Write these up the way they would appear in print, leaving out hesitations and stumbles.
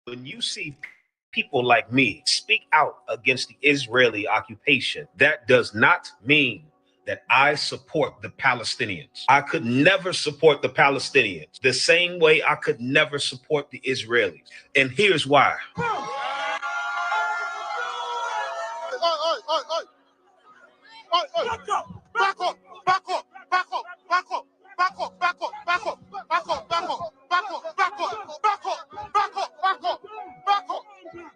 When you see people like me speak out against the Israeli occupation, that does not mean that I support the Palestinians. I could never support the Palestinians the same way I could never support the Israelis. And here's why. Back up, back up, back up, back up, back up, back up, back up, back up, back up, back up, back up, back up, back up, back up, back up, back up, back up,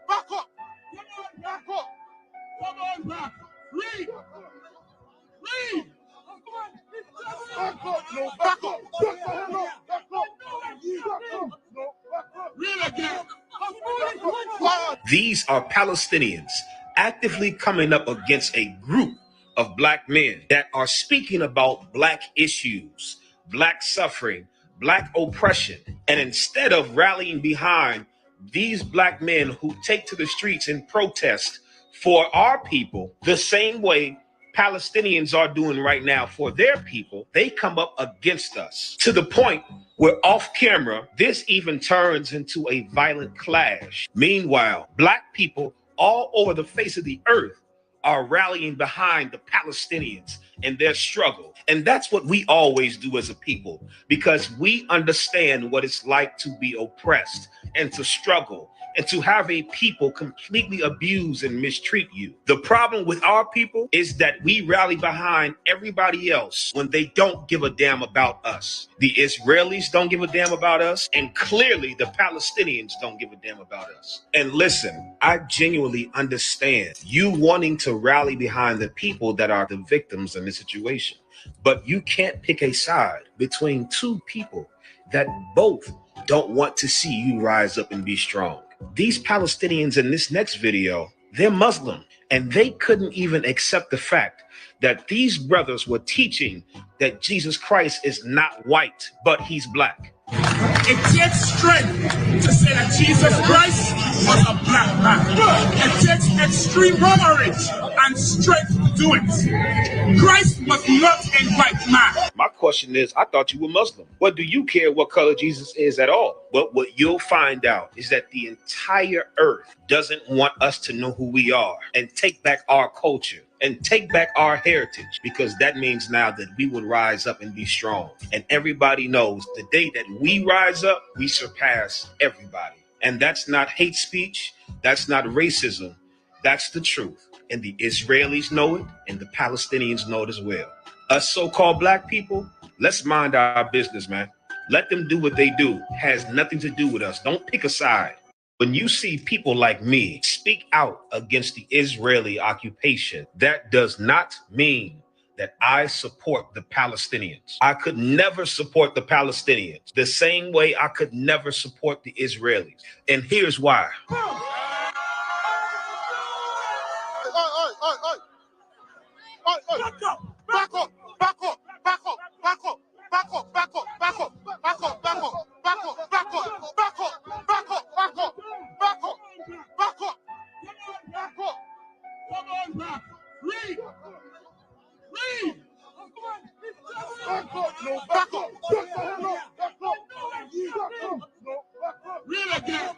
back up, back up. Come on back. Read. Read. Back up, no, back up, back up, read again. These are Palestinians actively coming up against a group of black men that are speaking about black issues, black suffering, black oppression. And instead of rallying behind these black men who take to the streets and protest for our people the same way Palestinians are doing right now for their people, they come up against us to the point where off camera, this even turns into a violent clash. Meanwhile, black people all over the face of the earth are rallying behind the Palestinians and their struggle. And that's what we always do as a people, because we understand what it's like to be oppressed and to struggle and to have a people completely abuse and mistreat you. The problem with our people is that we rally behind everybody else when they don't give a damn about us. The Israelis don't give a damn about us, and clearly the Palestinians don't give a damn about us. And listen, I genuinely understand you wanting to rally behind the people that are the victims in this situation, but you can't pick a side between two people that both don't want to see you rise up and be strong. These Palestinians in this next video, they're Muslim, and they couldn't even accept the fact that these brothers were teaching that Jesus Christ is not white, but he's black. It takes strength to say that Jesus Christ was a black man. It takes extreme courage and strength to do it. Christ was not a white man. My question is, I thought you were Muslim. What do you care what color Jesus is at all? But what you'll find out is that the entire earth doesn't want us to know who we are and take back our culture and take back our heritage, because that means now that we will rise up and be strong. And everybody knows the day that we rise up, we surpass everybody. And that's not hate speech. That's not racism. That's the truth. And the Israelis know it, and the Palestinians know it as well. Us so-called black people, let's mind our business, man. Let them do what they do. It has nothing to do with us. Don't pick a side. When you see people like me speak out against the Israeli occupation, that does not mean that I support the Palestinians. I could never support the Palestinians the same way I could never support the Israelis. And here's why. Back up, back up, back up, back up, back up, back up, back up, back up, back up, back up, back up, back up, back up, back up, back up, back up, back up, back up. Come on back. Read. Read. Back up, no, back up, back up, read again.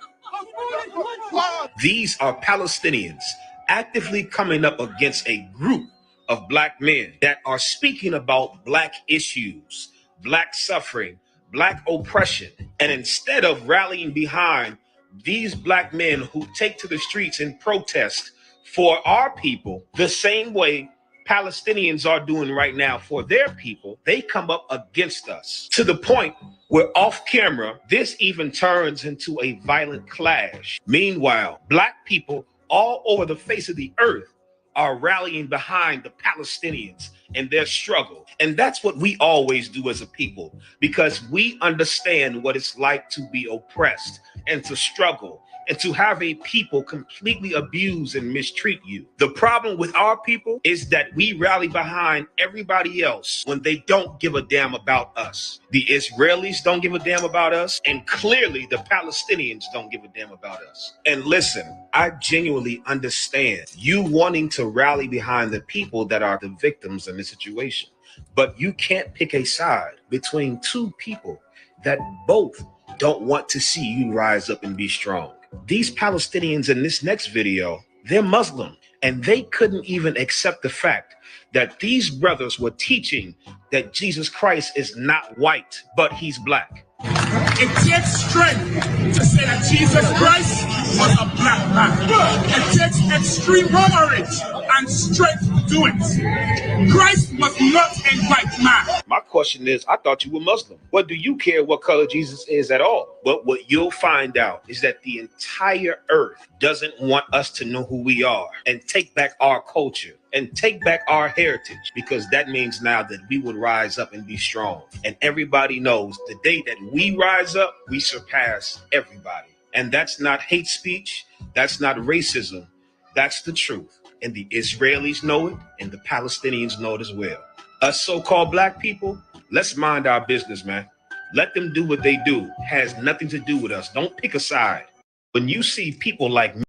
These are Palestinians actively coming up against a group of black men that are speaking about black issues, black suffering, black oppression. And instead of rallying behind these black men who take to the streets and protest for our people the same way Palestinians are doing right now for their people, they come up against us to the point where off camera, this even turns into a violent clash. Meanwhile, black people all over the face of the earth are rallying behind the Palestinians and their struggle. And that's what we always do as a people, because we understand what it's like to be oppressed and to struggle and to have a people completely abuse and mistreat you. The problem with our people is that we rally behind everybody else when they don't give a damn about us. The Israelis don't give a damn about us, and clearly the Palestinians don't give a damn about us. And listen, I genuinely understand you wanting to rally behind the people that are the victims in this situation, but you can't pick a side between two people that both don't want to see you rise up and be strong. These Palestinians in this next video, they're Muslim, and they couldn't even accept the fact that these brothers were teaching that Jesus Christ is not white, but he's black. It takes strength to say that Jesus Christ was a black man. It takes extreme courage and strength to do it. Christ was not a white man. My question is, I thought you were Muslim. What do you care what color Jesus is at all? But what you'll find out is that the entire earth doesn't want us to know who we are and take back our culture and take back our heritage, because that means now that we would rise up and be strong. And everybody knows the day that we rise up, we surpass everybody. And that's not hate speech. That's not racism. That's the truth. And the Israelis know it, and the Palestinians know it as well. Us so-called black people, let's mind our business, man. Let them do what they do. It has nothing to do with us. Don't pick a side. When you see people like me,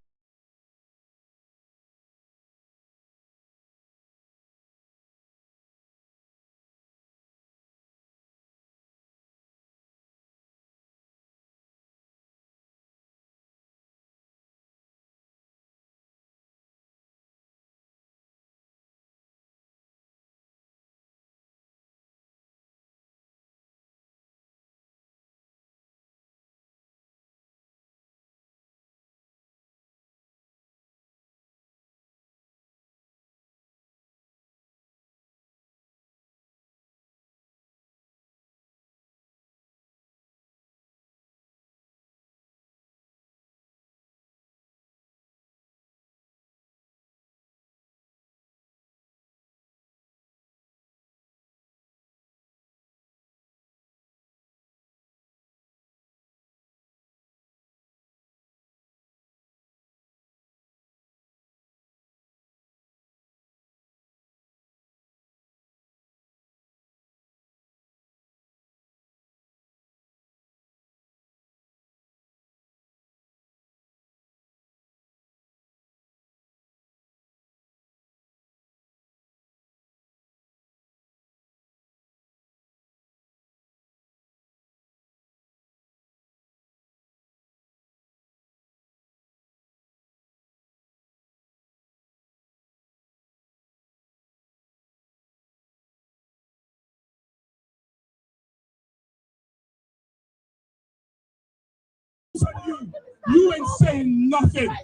You ain't saying nothing.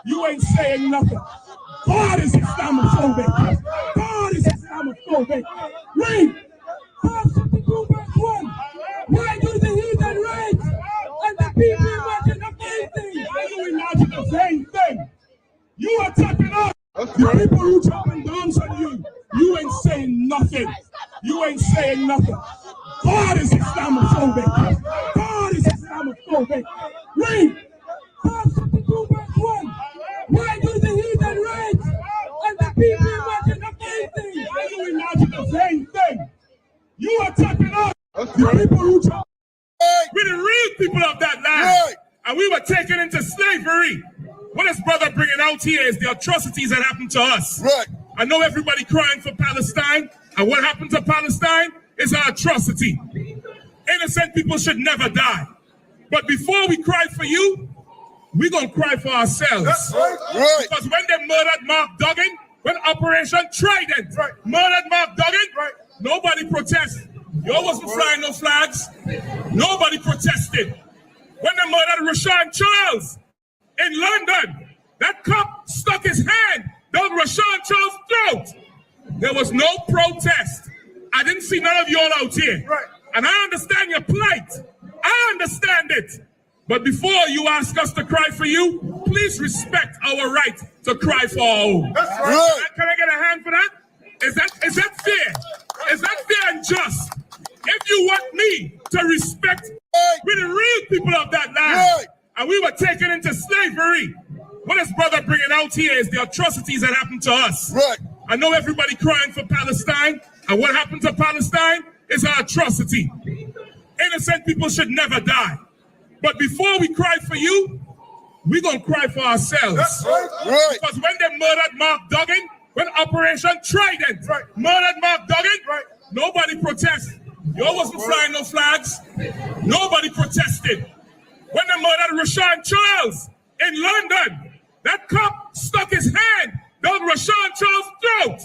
You ain't saying nothing. God is Islamophobic. God is Islamophobic. Read. Psalm 52 verse 1. Why do the heathen rage and the people imagine the vain thing? Why do you imagine the vain thing? You are attacking us. The people who jump and dance on you. You ain't saying nothing. You ain't saying nothing. God is Islamophobic. God is Islamophobic. Read. Psalm 52 verse 1. Why do the heathen rage and the people imagine the vain thing? Why do you imagine the vain thing? You are attacking us. The people who jump. We're the real people of that land. And we were taken into slavery. What this brother bringing out here is the atrocities that happened to us. Right. I know everybody crying for Palestine. And what happened to Palestine is an atrocity. Innocent people should never die. But before we cry for you, we're going to cry for ourselves. That's right. Because when they murdered Mark Duggan, when Operation Trident murdered Mark Duggan, nobody protested. You wasn't flying no flags. Nobody protested. When they murdered Rashawn Charles in London, that cop stuck his hand down Rashawn Charles' throat. There was no protest. I didn't see none of y'all out here. Right. And I understand your plight. I understand it. But before you ask us to cry for you, please respect our right to cry for our own. That's right. Can I get a hand for that? Is that fair? Is that fair and just? If you want me to respect, we're the real people of that land. And we were taken into slavery. What this brother bringing out here is the atrocities that happened to us. Right. I know everybody crying for Palestine. And what happened to Palestine is an atrocity. Innocent people should never die. But before we cry for you, we're going to cry for ourselves. That's right. Because when they murdered Mark Duggan, when Operation Trident murdered Mark Duggan, nobody protested. You wasn't flying no flags. Nobody protested. When they murdered Rashawn Charles in London. That cop stuck his hand down Rashawn Charles' throat.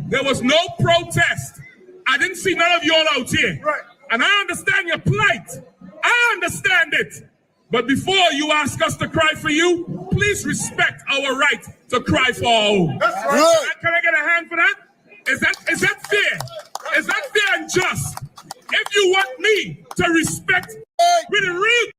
There was no protest. I didn't see none of y'all out here. Right. And I understand your plight. I understand it. But before you ask us to cry for you, please respect our right to cry for our own. That's right. Can I get a hand for that? Is that fair? Is that fair and just? If you want me to respect with a real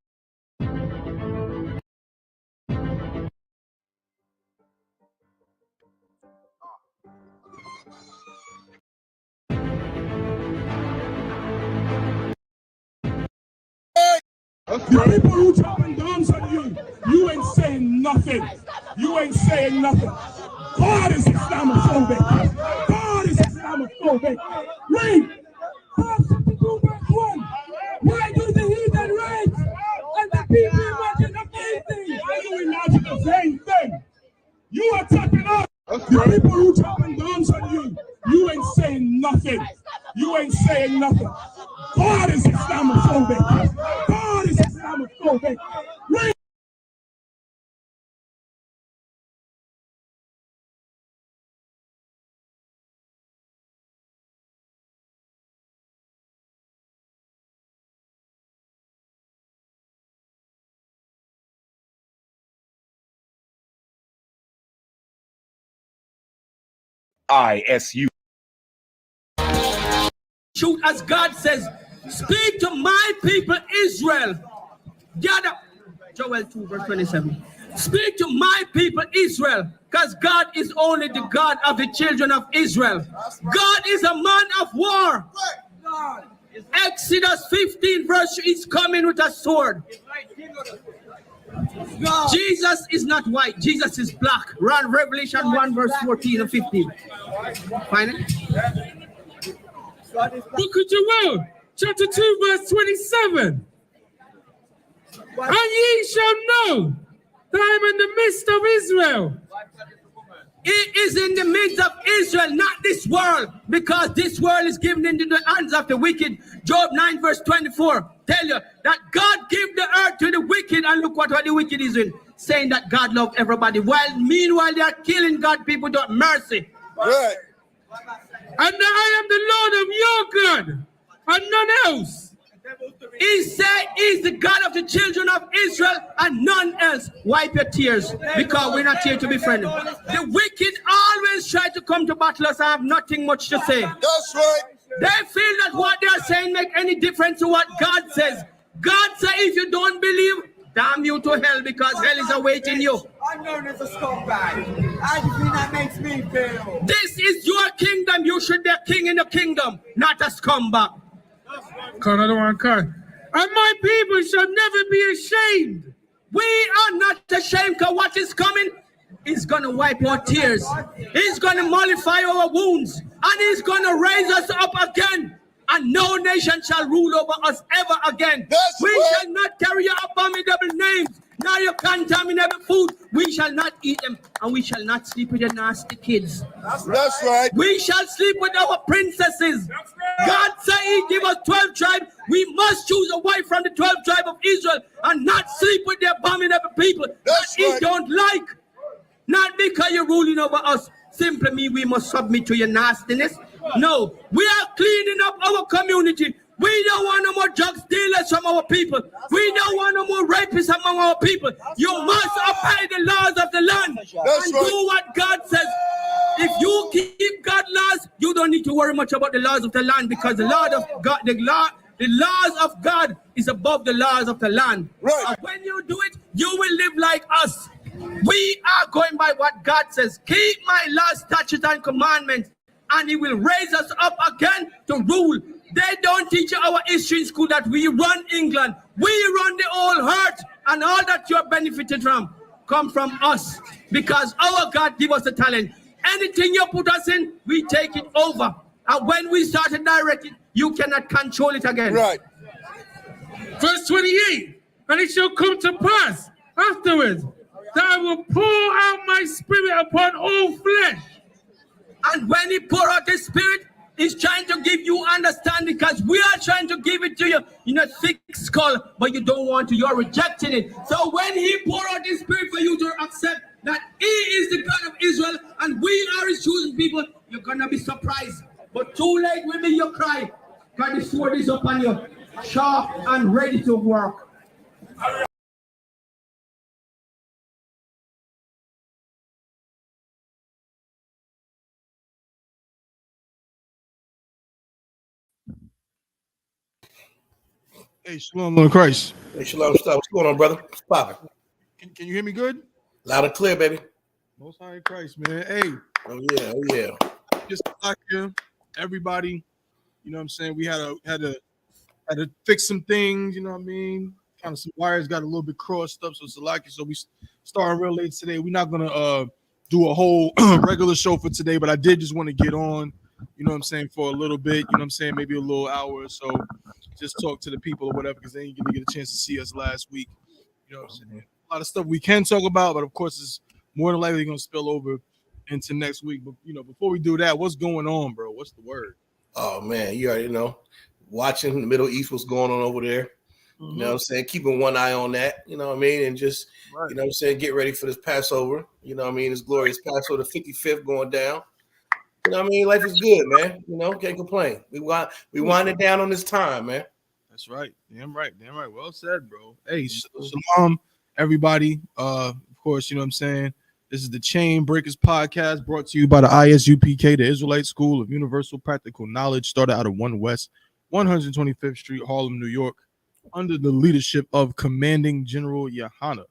the people who talk and dance on you ain't saying nothing. You ain't saying nothing. God is Islamophobic. God is Islamophobic. Read. Psalm 62 verse 1. Why do the heathen rage and the people imagine the same thing? Why do we imagine the same thing? You are attacking us. The people who talk and dance on you ain't saying nothing. You ain't saying nothing. God is Islamophobic. God is Islamophobic. Read. I.S.U.P.K. Shoot, as God says, speak to my people Israel. Gather. Joel 2 verse 27. Speak to my people Israel, because God is only the God of the children of Israel. God is a man of war. Exodus 15 verse, he's coming with a sword. Jesus is not white, Jesus is black. Run Revelation 1 verse 14 and 15. Find it? Book of Joel, chapter 2, verse 27. And ye shall know that I am in the midst of Israel. He is in the midst of Israel, not this world, because this world is given into the hands of the wicked. Job 9 verse 24 tell you that God gave the earth to the wicked, and look what the wicked is doing, saying that God loves everybody, while meanwhile they are killing God people without mercy. Right. And I am the Lord of your God, and none else. He said he's the God of the children of Israel and none else. Wipe your tears, because we're not here to be friendly. The wicked always try to come to battle us. I have nothing much to say. That's right. They feel that what they are saying make any difference to what God says. God said if you don't believe, damn you to hell, because hell is awaiting you. I'm known as a scumbag. Anything that makes me feel. This is your kingdom. You should be a king in the kingdom, not a scumbag. Another one, and my people shall never be ashamed. We are not ashamed, because what is coming is going to wipe our tears. He's going to mollify our wounds, and he's going to raise us up again. And no nation shall rule over us ever again. We shall not carry your abominable names, nor your contaminated food. We shall not eat them, and we shall not sleep with your nasty kids. That's right. We shall sleep with our princesses. God said he gave us 12 tribes. We must choose a wife from the 12 tribe of Israel and not sleep with the abominable people that he don't like. Not because you're ruling over us. Simply mean we must submit to your nastiness. No, we are cleaning up our community. We don't want no more drug dealers from our people. We don't want no more rapists among our people. You must obey the laws of the land and do what God says. If you keep God's laws, you don't need to worry much about the laws of the land, because the law of God, the laws of God is above the laws of the land. Right. And when you do it, you will live like us. We are going by what God says. Keep my laws, statutes, and commandments, and he will raise us up again to rule. They don't teach our history in school that we run England. We run the whole earth, and all that you are benefited from come from us, because our God give us the talent. Anything you put us in, we take it over. And when we start to direct it, you cannot control it again. Right. Verse 28, and it shall come to pass afterwards that I will pour out my spirit upon all flesh. And when he pour out his spirit, is trying to give you understanding because we are trying to give it to you in a thick skull, but you don't want to. You're rejecting it. So when he poured out his spirit for you to accept that he is the God of Israel and we are his chosen people, you're going to be surprised. But too late will be your cry. God, the sword is upon you, sharp and ready to work. Hey, shalom, Lord Christ. Hey, shalom, stop. What's going on, brother? What's popping? Can you hear me good? Loud and clear, baby. Most High in Christ, man. Hey. Oh yeah. Just like here, everybody. You know what I'm saying? We had to fix some things. You know what I mean? Kind of some wires got a little bit crossed up, so it's lucky. So we starting real late today. We're not gonna do a whole regular show for today, but I did just want to get on. You know what I'm saying, for a little bit. You know what I'm saying, maybe a little hour or so. Just talk to the people or whatever, because they didn't get a chance to see us last week. You know what I'm saying? A lot of stuff we can talk about, but of course it's more than likely going to spill over into next week. But you know, before we do that, what's going on, bro? What's the word? Oh man, you already know. Watching the Middle East, what's going on over there. You know what I'm saying? Keeping one eye on that, you know what I mean? And just, you know what I'm saying, get ready for this Passover. You know what I mean? It's glorious Passover, the 55th going down. You know what I mean? Life is good, man. You know, can't complain. We wind it down on this time, man. That's right. Damn right. Well said, bro. Hey, shalom, everybody. Of course, you know what I'm saying? This is the Chain Breakers podcast brought to you by the I.S.U.P.K, the Israelite School of Universal Practical Knowledge, started out of 1 West 125th Street, Harlem, New York, under the leadership of Commanding General YAHANNA.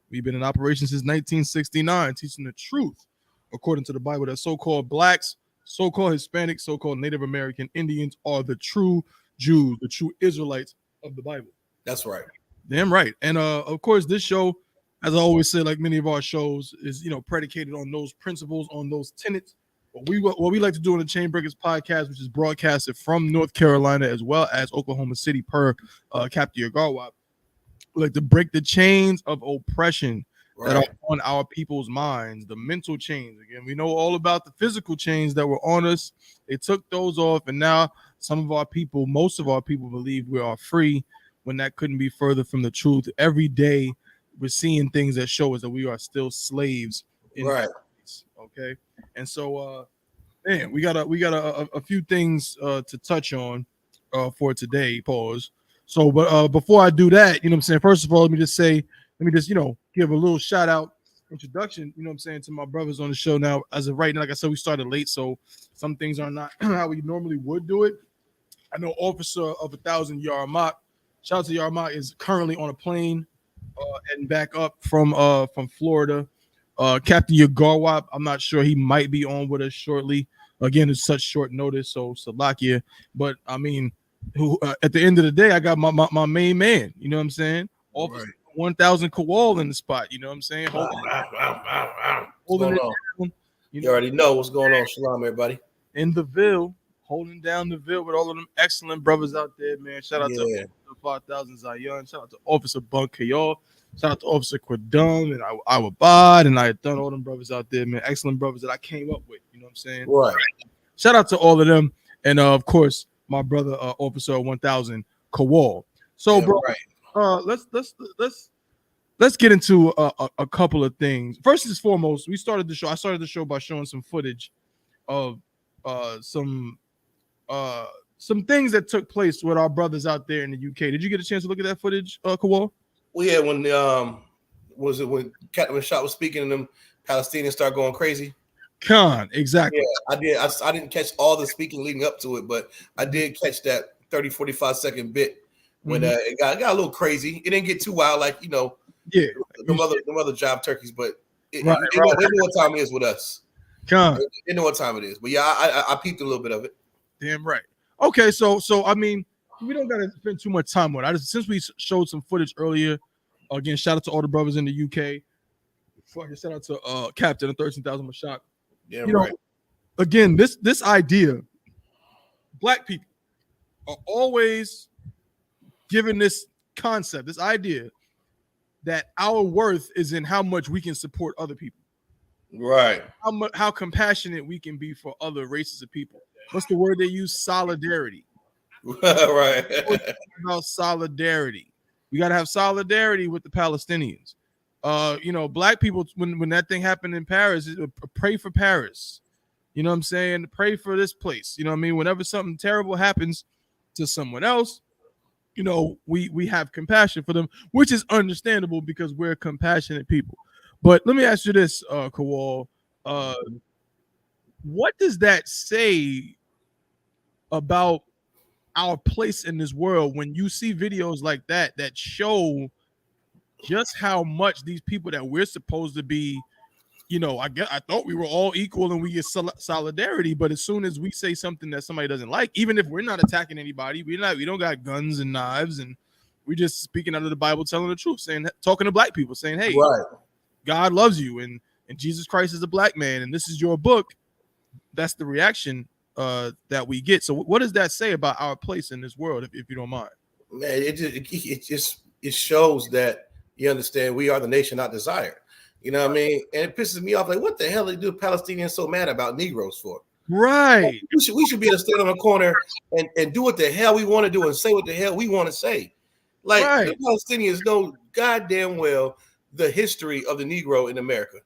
We've been in operation since 1969, teaching the truth according to the Bible that so-called blacks, so-called Hispanics, so-called Native American Indians are the true Jews, the true Israelites of the Bible. That's right. Damn right. And of course, this show, as I always say, like many of our shows, is, you know, predicated on those principles, on those tenets. What we like to do on the Chain Breakers podcast, which is broadcasted from North Carolina as well as Oklahoma City per Captain Yagarwap, we like to break the chains of oppression that are on our people's minds, the mental chains. Again, we know all about the physical chains that were on us. They took those off, and now some of our people, most of our people, believe we are free when that couldn't be further from the truth. Every day we're seeing things that show us that we are still slaves in place, okay? And so man, we got a few things to touch on for today. Pause. So, but before I do that, you know what I'm saying, first of all, let me just, you know, give a little shout out introduction, you know what I'm saying, to my brothers on the show now. As of right now, like I said, we started late, so some things are not how we normally would do it. I know Officer of 1,000 YAHANNA, shout out to YAHANNA, is currently on a plane heading back up from Florida. Captain Yagarwap, I'm not sure, he might be on with us shortly. Again, it's such short notice, so Salakia. But I mean, who at the end of the day, I got my main man. You know what I'm saying? Officer 1,000 Kowal in the spot. You know what I'm saying? Holding it down. You already know what's going on. Shalom, everybody. In the Ville, holding down the Ville with all of them excellent brothers out there, man. Shout out to 5,000 Zion. Shout out to Officer Bunk Kayal. Shout out to Officer Quadum and I.W.P.K, and I had done all them brothers out there, man. Excellent brothers that I came up with. You know what I'm saying? Right. Shout out to all of them. And of course, my brother, Officer 1,000 Kowal. So, bro, let's get into a couple of things. First and foremost, I started the show by showing some footage of some things that took place with our brothers out there in the UK. Did you get a chance to look at that footage, Kowal? Well, yeah, when when Captain Shot was speaking and them Palestinians start going crazy? Khan, exactly. Yeah, I did. I didn't catch all the speaking leading up to it, but I did catch that 30, 45 second bit when it got a little crazy. It didn't get too wild, like, you know, the other job turkeys, but they know what time it is with us. Khan. They know what time it is. But yeah, I peeped a little bit of it. Damn right. Okay, so I mean, we don't gotta spend too much time on it. Since we showed some footage earlier, again, shout out to all the brothers in the UK. Fucking shout out to Captain of 13,000 Mashak. Yeah, right. Again, this idea, black people are always given this concept, this idea that our worth is in how much we can support other people. Right. How compassionate we can be for other races of people. what's the word they use? Solidarity. Right. About solidarity. We got to have solidarity with the Palestinians. Black people, when that thing happened in Paris, pray for Paris. You know what I'm saying? Pray for this place. You know what I mean? Whenever something terrible happens to someone else, we have compassion for them, which is understandable because we're compassionate people. But let me ask you this, Kawal. What does that say about our place in this world when you see videos like that show just how much these people that we're supposed to be, I thought we were all equal and we get solidarity, but as soon as we say something that somebody doesn't like, even if we're not attacking anybody, we don't got guns and knives, and we're just speaking out of the Bible, telling the truth, talking to black people, saying, hey, right, God loves you, and Jesus Christ is a black man, and this is your book. That's the reaction that we get. So what does that say about our place in this world, if you don't mind? Man, it shows that you understand we are the nation not desired. You know what I mean? And it pisses me off. Like, what the hell do Palestinians so mad about Negroes for? Right. We should be able to stand on a corner and do what the hell we want to do and say what the hell we want to say. Like, right. The Palestinians know goddamn well the history of the Negro in America,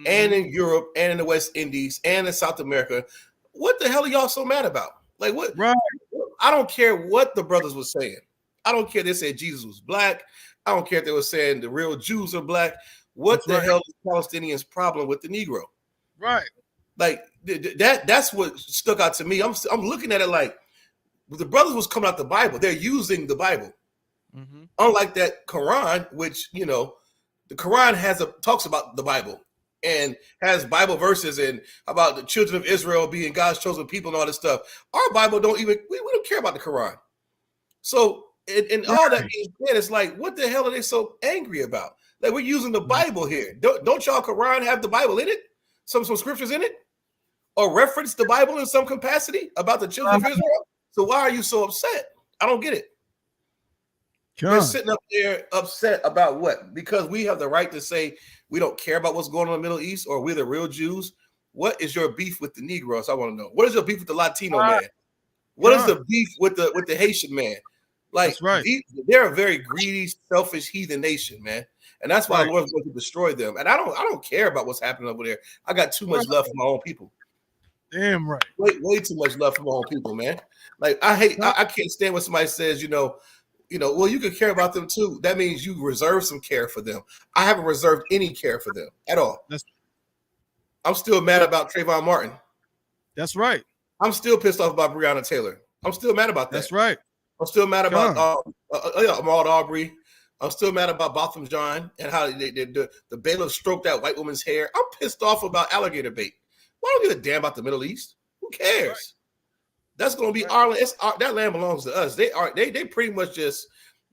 and in Europe, and in the West Indies, and in South America. What the hell are y'all so mad about? Like, what? Right. I don't care what the brothers were saying. I don't care. They said Jesus was black. I don't care if they were saying the real Jews are black. What the hell is Palestinians' problem with the Negro? Right. Like that's what stuck out to me. I'm looking at it like the brothers was coming out the Bible. They're using the Bible. Mm-hmm. Unlike that Quran, which, the Quran talks about the Bible and has Bible verses and about the children of Israel being God's chosen people and all this stuff. Our Bible we don't care about the Quran. So and all that being said, it's like, what the hell are they so angry about? Like, we're using the Bible here. Don't y'all Quran have the Bible in it? Some scriptures in it? Or reference the Bible in some capacity about the children of Israel? So why are you so upset? I don't get it. They're sitting up there upset about what? Because we have the right to say we don't care about what's going on in the Middle East, or we're the real Jews. What is your beef with the Negroes? I want to know. What is your beef with the Latino man? What is the beef with the Haitian man? Like, that's right. They're a very greedy, selfish, heathen nation, man. And that's why the Lord's going to destroy them. And I don't care about what's happening over there. I got too much love for my own people. Damn right. Way too much love for my own people, man. Like, I can't stand when somebody says, well, you could care about them too. That means you reserve some care for them. I haven't reserved any care for them at all. I'm still mad about Trayvon Martin. That's right. I'm still pissed off about Breonna Taylor. I'm still mad about that. That's right. I'm still mad about Ahmaud Arbery. I'm still mad about Botham Jean and how the bailiff stroked that white woman's hair. I'm pissed off about alligator bait. Why don't give a damn about the Middle East? Who cares? Right. That's going to be our land. That land belongs to us. They pretty much just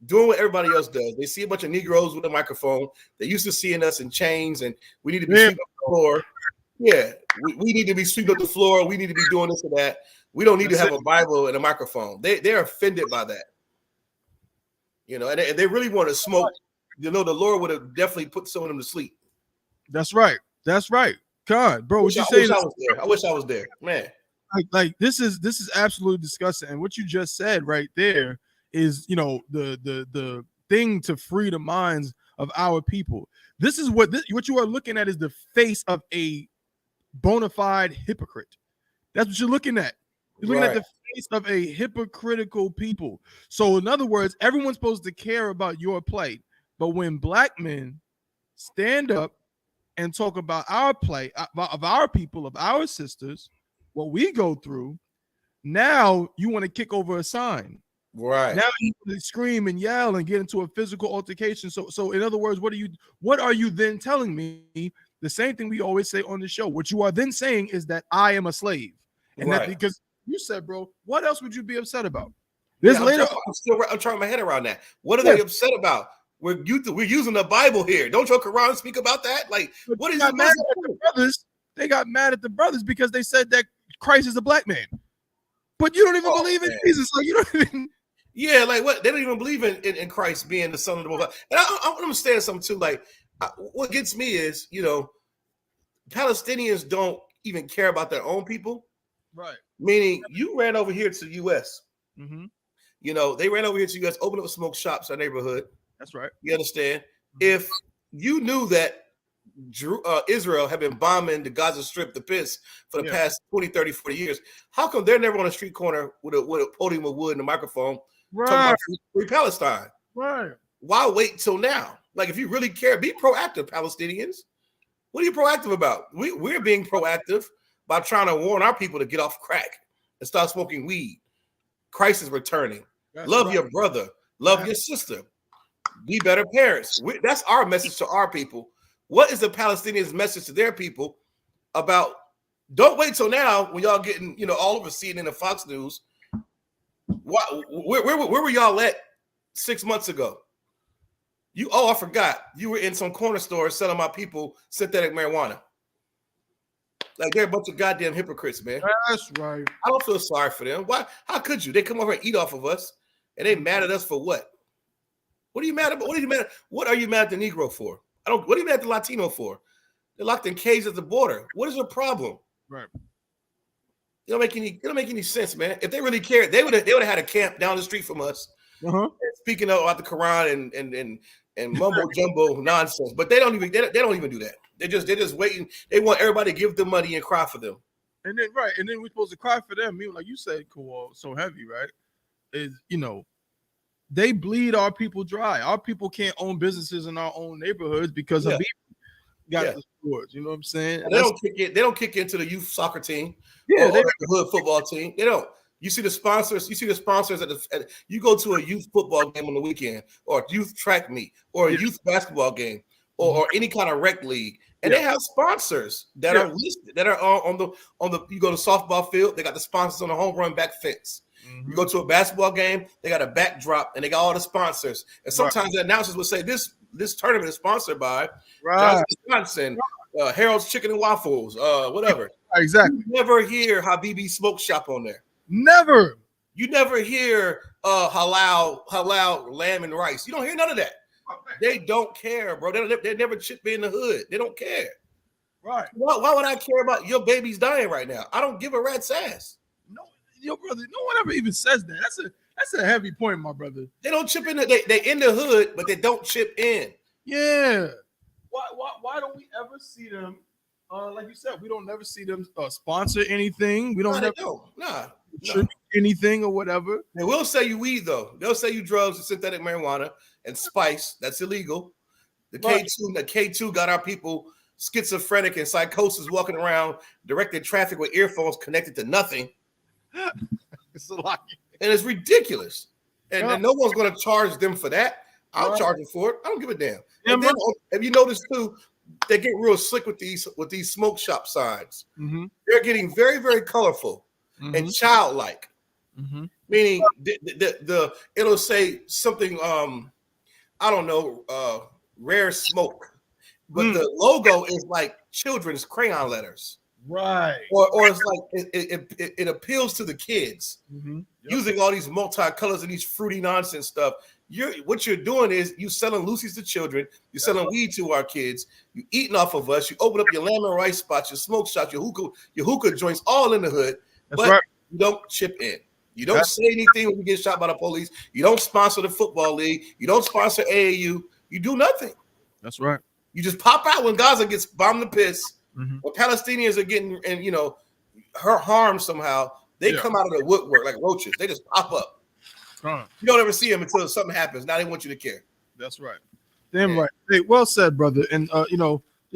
doing what everybody else does. They see a bunch of Negroes with a microphone. They're used to seeing us in chains, and we need to be sweeping up the floor. Yeah, we need to be sweeping up the floor. We need to be doing this or that. We don't need to have a Bible and a microphone. They're offended by that. And they really want to smoke. The Lord would have definitely put some of them to sleep. That's right. That's right. God, bro, what you saying? I wish I was there, man. Like this is absolutely disgusting. And what you just said right there is, the thing to free the minds of our people. This is what you are looking at is the face of a bona fide hypocrite. That's what you're looking at. You're looking at the face of a hypocritical people. So in other words, everyone's supposed to care about your plight. But when black men stand up and talk about our plight, of our people, of our sisters, what we go through, now you want to kick over a sign. Right. Now you want to scream and yell and get into a physical altercation. So in other words, what are you then telling me? The same thing we always say on the show. What you are then saying is that I am a slave. And that because you said, bro, what else would you be upset about? I'm trying my head around that. What are they upset about? We're using the Bible here. Don't your Quran speak about that? Like, what is mad at the brothers? They got mad at the brothers because they said that Christ is a black man. But you don't even believe in Jesus. Like, you don't even. Yeah, like what? They don't even believe in Christ being the Son of the Most High. And I understand something too. Like, what gets me is, Palestinians don't even care about their own people. Right. Meaning you ran over here to the U.S. Mm-hmm. You know, they ran over here to the U.S., opened up smoke shops in our neighborhood. That's right. You understand? If you knew that Israel had been bombing the Gaza Strip, the piss, for the past 20, 30, 40 years, how come they're never on a street corner with a podium of wood and a microphone talking about free Palestine? Right. Why wait till now? Like, if you really care, be proactive, Palestinians. What are you proactive about? We're being proactive by trying to warn our people to get off crack and start smoking weed. Christ is returning. Love your brother. Love your sister. Be better parents. That's our message to our people. What is the Palestinians' message to their people about? Don't wait till now when y'all getting, all over CNN and Fox News. Where were y'all at 6 months ago? I forgot. You were in some corner store selling my people synthetic marijuana. Like, they're a bunch of goddamn hypocrites, man. That's right. I don't feel sorry for them. Why? How could you? They come over and eat off of us, and they mad at us for what? What are you mad about? What are you mad at the Negro for? What are you mad at the Latino for? They're locked in cages at the border. What is your problem? Right. It don't make any sense, man. If they really cared, they would have had a camp down the street from us. Speaking about the Quran and mumbo jumbo nonsense, but they don't even do that. They're just waiting. They want everybody to give them money and cry for them. And then we're supposed to cry for them. Like you said, cool, so heavy, right? Is they bleed our people dry. Our people can't own businesses in our own neighborhoods because of the stores. You know what I'm saying? They don't kick into the youth soccer team. Yeah, or the hood football team. They don't. You see the sponsors. You go to a youth football game on the weekend, or a youth track meet, or a youth basketball game, or any kind of rec league, and they have sponsors that are listed, that are on the. You go to softball field, they got the sponsors on the home run back fence. Mm-hmm. You go to a basketball game, they got a backdrop, and they got all the sponsors. And sometimes the announcers will say this tournament is sponsored by Johnson, Harold's Chicken and Waffles, whatever. Exactly. You never hear Habibi Smoke Shop on there. Never. You never hear halal lamb and rice. You don't hear none of that. They don't care, bro. They never chip in the hood. They don't care. Right. Why would I care about your baby's dying right now? I don't give a rat's ass. No, yo, brother. No one ever even says that. That's a heavy point, my brother. They don't chip in. They in the hood, but they don't chip in. Yeah. Why don't we ever see them? Like you said, we don't never see them sponsor anything. We don't anything or whatever. They will sell you weed though. They'll sell you drugs and synthetic marijuana and spice. That's illegal. The K2 got our people schizophrenic and psychosis, walking around directing traffic with earphones connected to nothing. It's a lot. And it's ridiculous. And no one's going to charge them for that. I'll charge them for it. I don't give a damn. And then, have you noticed too, they get real slick with these smoke shop signs. Mm-hmm. They're getting very, very colorful and childlike. Mm-hmm. Meaning it'll say something I don't know, rare smoke. But the logo is like children's crayon letters. Right. Or it's like it appeals to the kids using all these multicolors and these fruity nonsense stuff. What you're doing is you selling loosies to children, you're selling weed to our kids, you eating off of us, you open up your lamb and rice spots, your smoke shops, your hookah joints, all in the hood. But you don't chip in. You don't say anything when you get shot by the police. You don't sponsor the football league. You don't sponsor AAU. You do nothing. That's right. You just pop out when Gaza gets bombed to piss. When Palestinians are getting harmed somehow, they come out of the woodwork like roaches. They just pop up. You don't ever see them until something happens. Now they want you to care. That's right. Damn right. Hey, well said, brother. And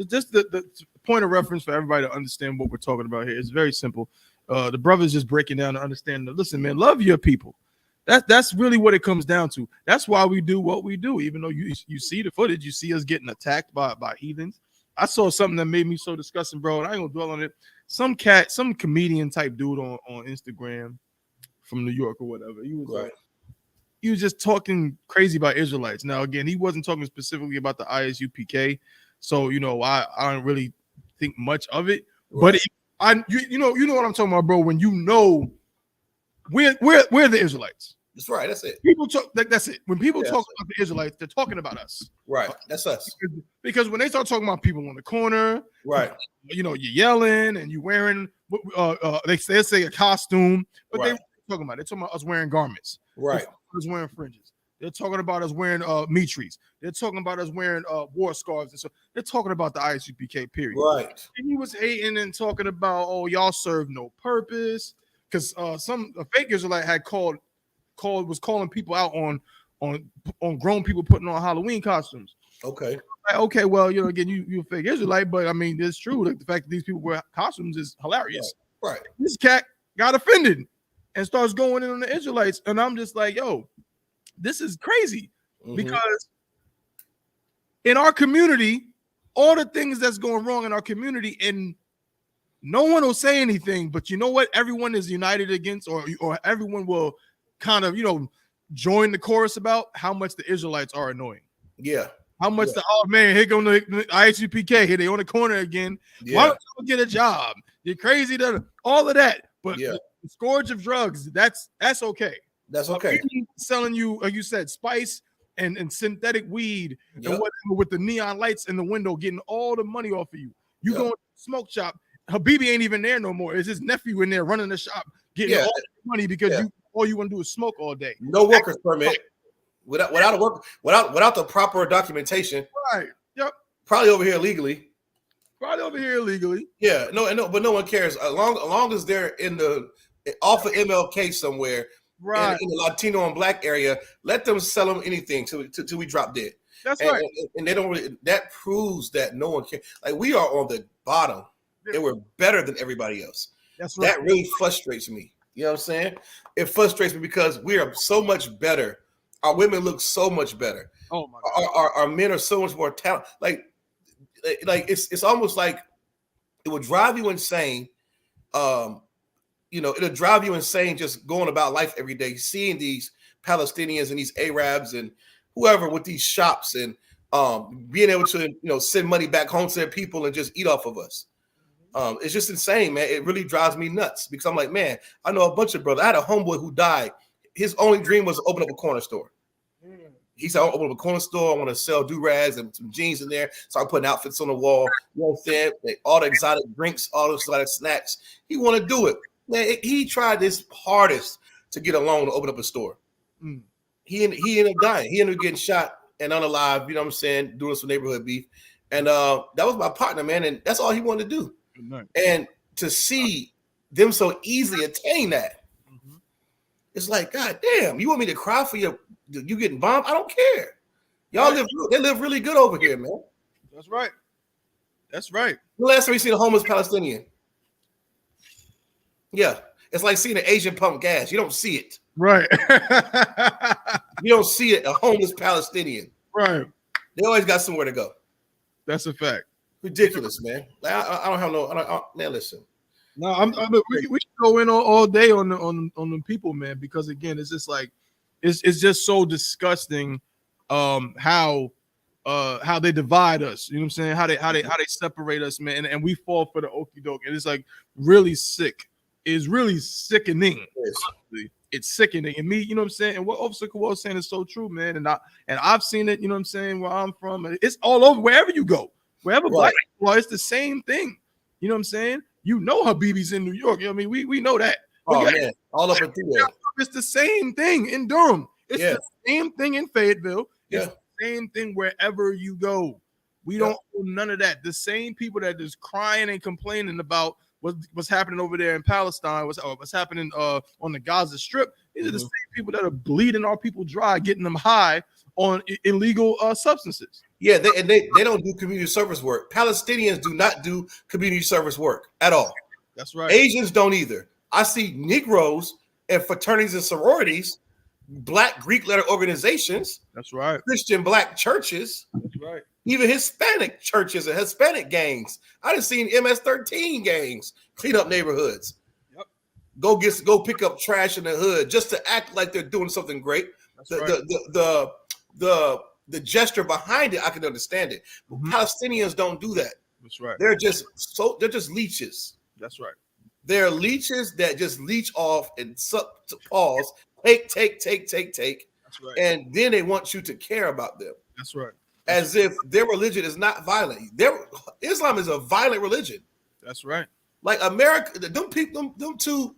just the point of reference for everybody to understand what we're talking about here is very simple. The brother's just breaking down to understand that, listen, man, love your people. That's really what it comes down to. That's why we do what we do. Even though you see the footage, you see us getting attacked by heathens. I saw something that made me so disgusting, bro, and I ain't gonna dwell on it. Some comedian type dude on Instagram from New York or whatever. He was just talking crazy about Israelites. Now, again, he wasn't talking specifically about the I.S.U.P.K. So, I don't really think much of it. Right. But you know what I'm talking about, bro. When we're the Israelites. That's right. That's it. People talk like that's it. When people talk about the Israelites, they're talking about us. Right. That's us. Because when they start talking about people on the corner, right, you're yelling and you wearing they say a costume, but they're talking about us wearing garments. Right. Us wearing fringes. They're talking about us wearing mitris. They're talking about us wearing war scarves, and so they're talking about the I.S.U.P.K. period. Right. And he was hating and talking about, oh, y'all serve no purpose, because some fake Israelite had was calling people out on grown people putting on Halloween costumes. Okay. Like, okay, well, again, you a fake Israelite, but I mean, it's true. Like, the fact that these people wear costumes is hilarious. Right. This cat got offended and starts going in on the Israelites, and I'm just like, yo, this is crazy, because in our community, all the things that's going wrong in our community, and no one will say anything, but you know what? Everyone is united against, or everyone will kind of, join the chorus about how much the Israelites are annoying. Yeah. How much oh man, here go the I.S.U.P.K. Here they on the corner again. Yeah. Why don't you get a job? You're crazy. All of that. But the scourge of drugs, that's okay. That's okay. Selling you, like you said, spice and synthetic weed and whatever, with the neon lights in the window, getting all the money off of you. You go to the smoke shop. Habibi ain't even there no more. It's his nephew in there running the shop, getting all the money because all you want to do is smoke all day. No workers permit. Without the proper documentation. Right. Yep. Probably over here illegally. Yeah. No, but no one cares. As long as they're off of MLK somewhere, right, in the Latino and Black area, let them sell them anything till we drop dead. That's right. And they don't really. That proves that no one cares. Like, we are on the bottom, and we're better than everybody else. That's right. That really frustrates me. You know what I'm saying? It frustrates me because we are so much better. Our women look so much better. Oh my God. Our men are so much more talented. Like it's almost like it would drive you insane. It'll drive you insane just going about life every day, seeing these Palestinians and these Arabs and whoever with these shops and being able to send money back home to their people and just eat off of us. It's just insane, man. It really drives me nuts because I'm like, man, I know a bunch of brothers. I had a homeboy who died. His only dream was to open up a corner store. He said, I want to open up a corner store. I want to sell do-rags and some jeans in there. So I'm putting outfits on the wall. You know what I'm saying? All the exotic drinks, all the exotic snacks. He want to do it. Man, he tried his hardest to get a loan to open up a store. He ended up dying. He ended up getting shot and unalive, you know what I'm saying, doing some neighborhood beef. And that was my partner, man. And that's all he wanted to do. And to see them so easily attain that, it's like, God damn, you want me to cry for you getting bombed? I don't care. Y'all live really good over here, man. That's right. That's right. The last time we seen a homeless Palestinian? Yeah. It's like seeing an Asian pump gas. You don't see it. Right. You don't see it, a homeless Palestinian. Right. They always got somewhere to go. That's a fact. Ridiculous, man. Like, I don't have no. Man, listen. No, we can go in all day on the people, man, because again, it's just like it's just so disgusting how they divide us. You know what I'm saying? How they separate us, man, and we fall for the okie doke, and it's like really sick. It's really sickening. It's sickening, and me, you know what I'm saying. And what Officer Kowal was saying is so true, man. And I've seen it. You know what I'm saying? Where I'm from, it's all over. Wherever you go, wherever black people are, it's the same thing. You know what I'm saying? You know Habibi's in New York. You know what I mean? We know that. Oh, man. All up and through there. It's the same thing in Durham. It's the same thing in Fayetteville. It's the same thing wherever you go. We don't do none of that. The same people that is crying and complaining about what's happening over there in Palestine, what's happening on the Gaza Strip. These are the same people that are bleeding our people dry, getting them high on illegal substances. Yeah, they don't do community service work. Palestinians do not do community service work at all. That's right. Asians don't either. I see Negroes and fraternities and sororities, Black Greek letter organizations. That's right. Christian Black churches. That's right. Even Hispanic churches and Hispanic gangs. I done seen MS-13 gangs clean up neighborhoods. Yep. Go pick up trash in the hood just to act like they're doing something great. That's right. The gesture behind it, I can understand it. But Palestinians don't do that. That's right. They're just leeches. That's right. They're leeches that just leech off and suck to pause Take. That's right. And then they want you to care about them. That's right. As if their religion is not violent. Islam is a violent religion. That's right. Like America, them two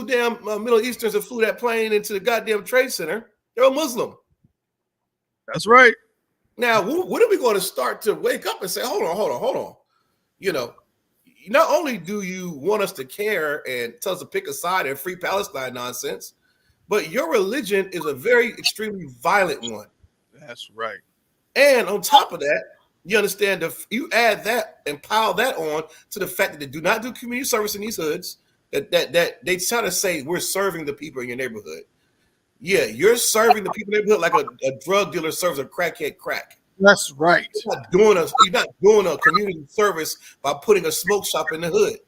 damn Middle Easterns that flew that plane into the goddamn Trade Center, they're a Muslim. That's right. Now, when are we going to start to wake up and say, hold on? You know, not only do you want us to care and tell us to pick a side and free Palestine nonsense, but your religion is a very extremely violent one. That's right. And on top of that, you understand you add that and pile that on to the fact that they do not do community service in these hoods. That they try to say we're serving the people in your neighborhood. Yeah, you're serving the people in the neighborhood like a drug dealer serves a crackhead crack. That's right. You're not doing a community service by putting a smoke shop in the hood.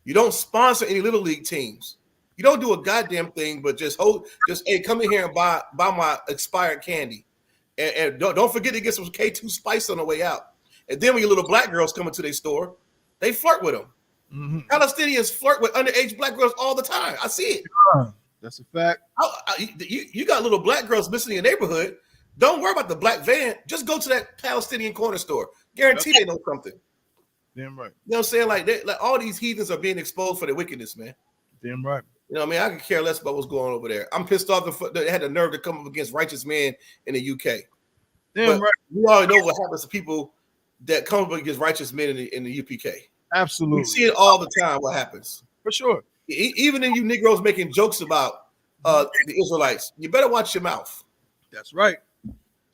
You don't sponsor any little league teams. You don't do a goddamn thing, but hey, come in here and buy my expired candy. And don't forget to get some K2 spice on the way out. And then when your little black girls come into their store, they flirt with them. Mm-hmm. Palestinians flirt with underage black girls all the time. I see it. That's a fact. You got little black girls missing in your neighborhood. Don't worry about the black van. Just go to that Palestinian corner store. Guarantee they know something. Damn right. You know what I'm saying? Like all these heathens are being exposed for their wickedness, man. Damn right. You know what I mean? I could care less about what's going on over there. I'm pissed off they had the nerve to come up against righteous men in the UK. Damn right. We already know what happens to people that come up against righteous men in the UPK. Absolutely. We see it all the time. What happens? For sure. Even in you Negroes making jokes about the Israelites, you better watch your mouth. That's right.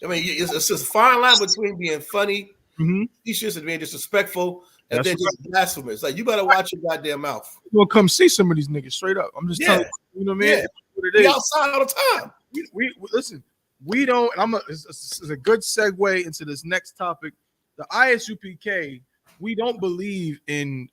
I mean, it's a fine line between being funny, and being disrespectful, and then just blasphemous. Like, you better watch your goddamn mouth. We'll come see some of these niggas straight up. I'm just telling you, you know what I mean? Yeah. What it is. We outside all the time. We listen. We don't. And it's a good segue into this next topic. The I.S.U.P.K. We don't believe in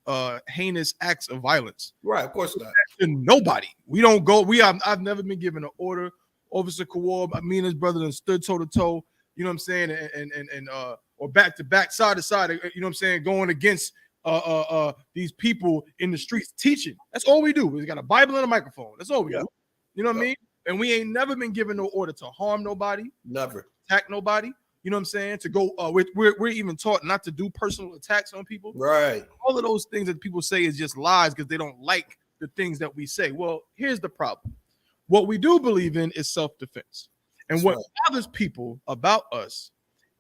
heinous acts of violence. Right, of course not. To nobody. We don't go. I've never been given an order. Officer Kawab, me and his brother stood toe to toe. You know what I'm saying? And or back to back, side to side. You know what I'm saying? Going against these people in the streets teaching. That's all we do. We got a Bible and a microphone. That's all we do. You know what I mean? And we ain't never been given no order to harm nobody. Never. Attack nobody. You know what I'm saying? To go, we're even taught not to do personal attacks on people. Right. All of those things that people say is just lies because they don't like the things that we say. Well, here's the problem. What we do believe in is self-defense. And what bothers people about us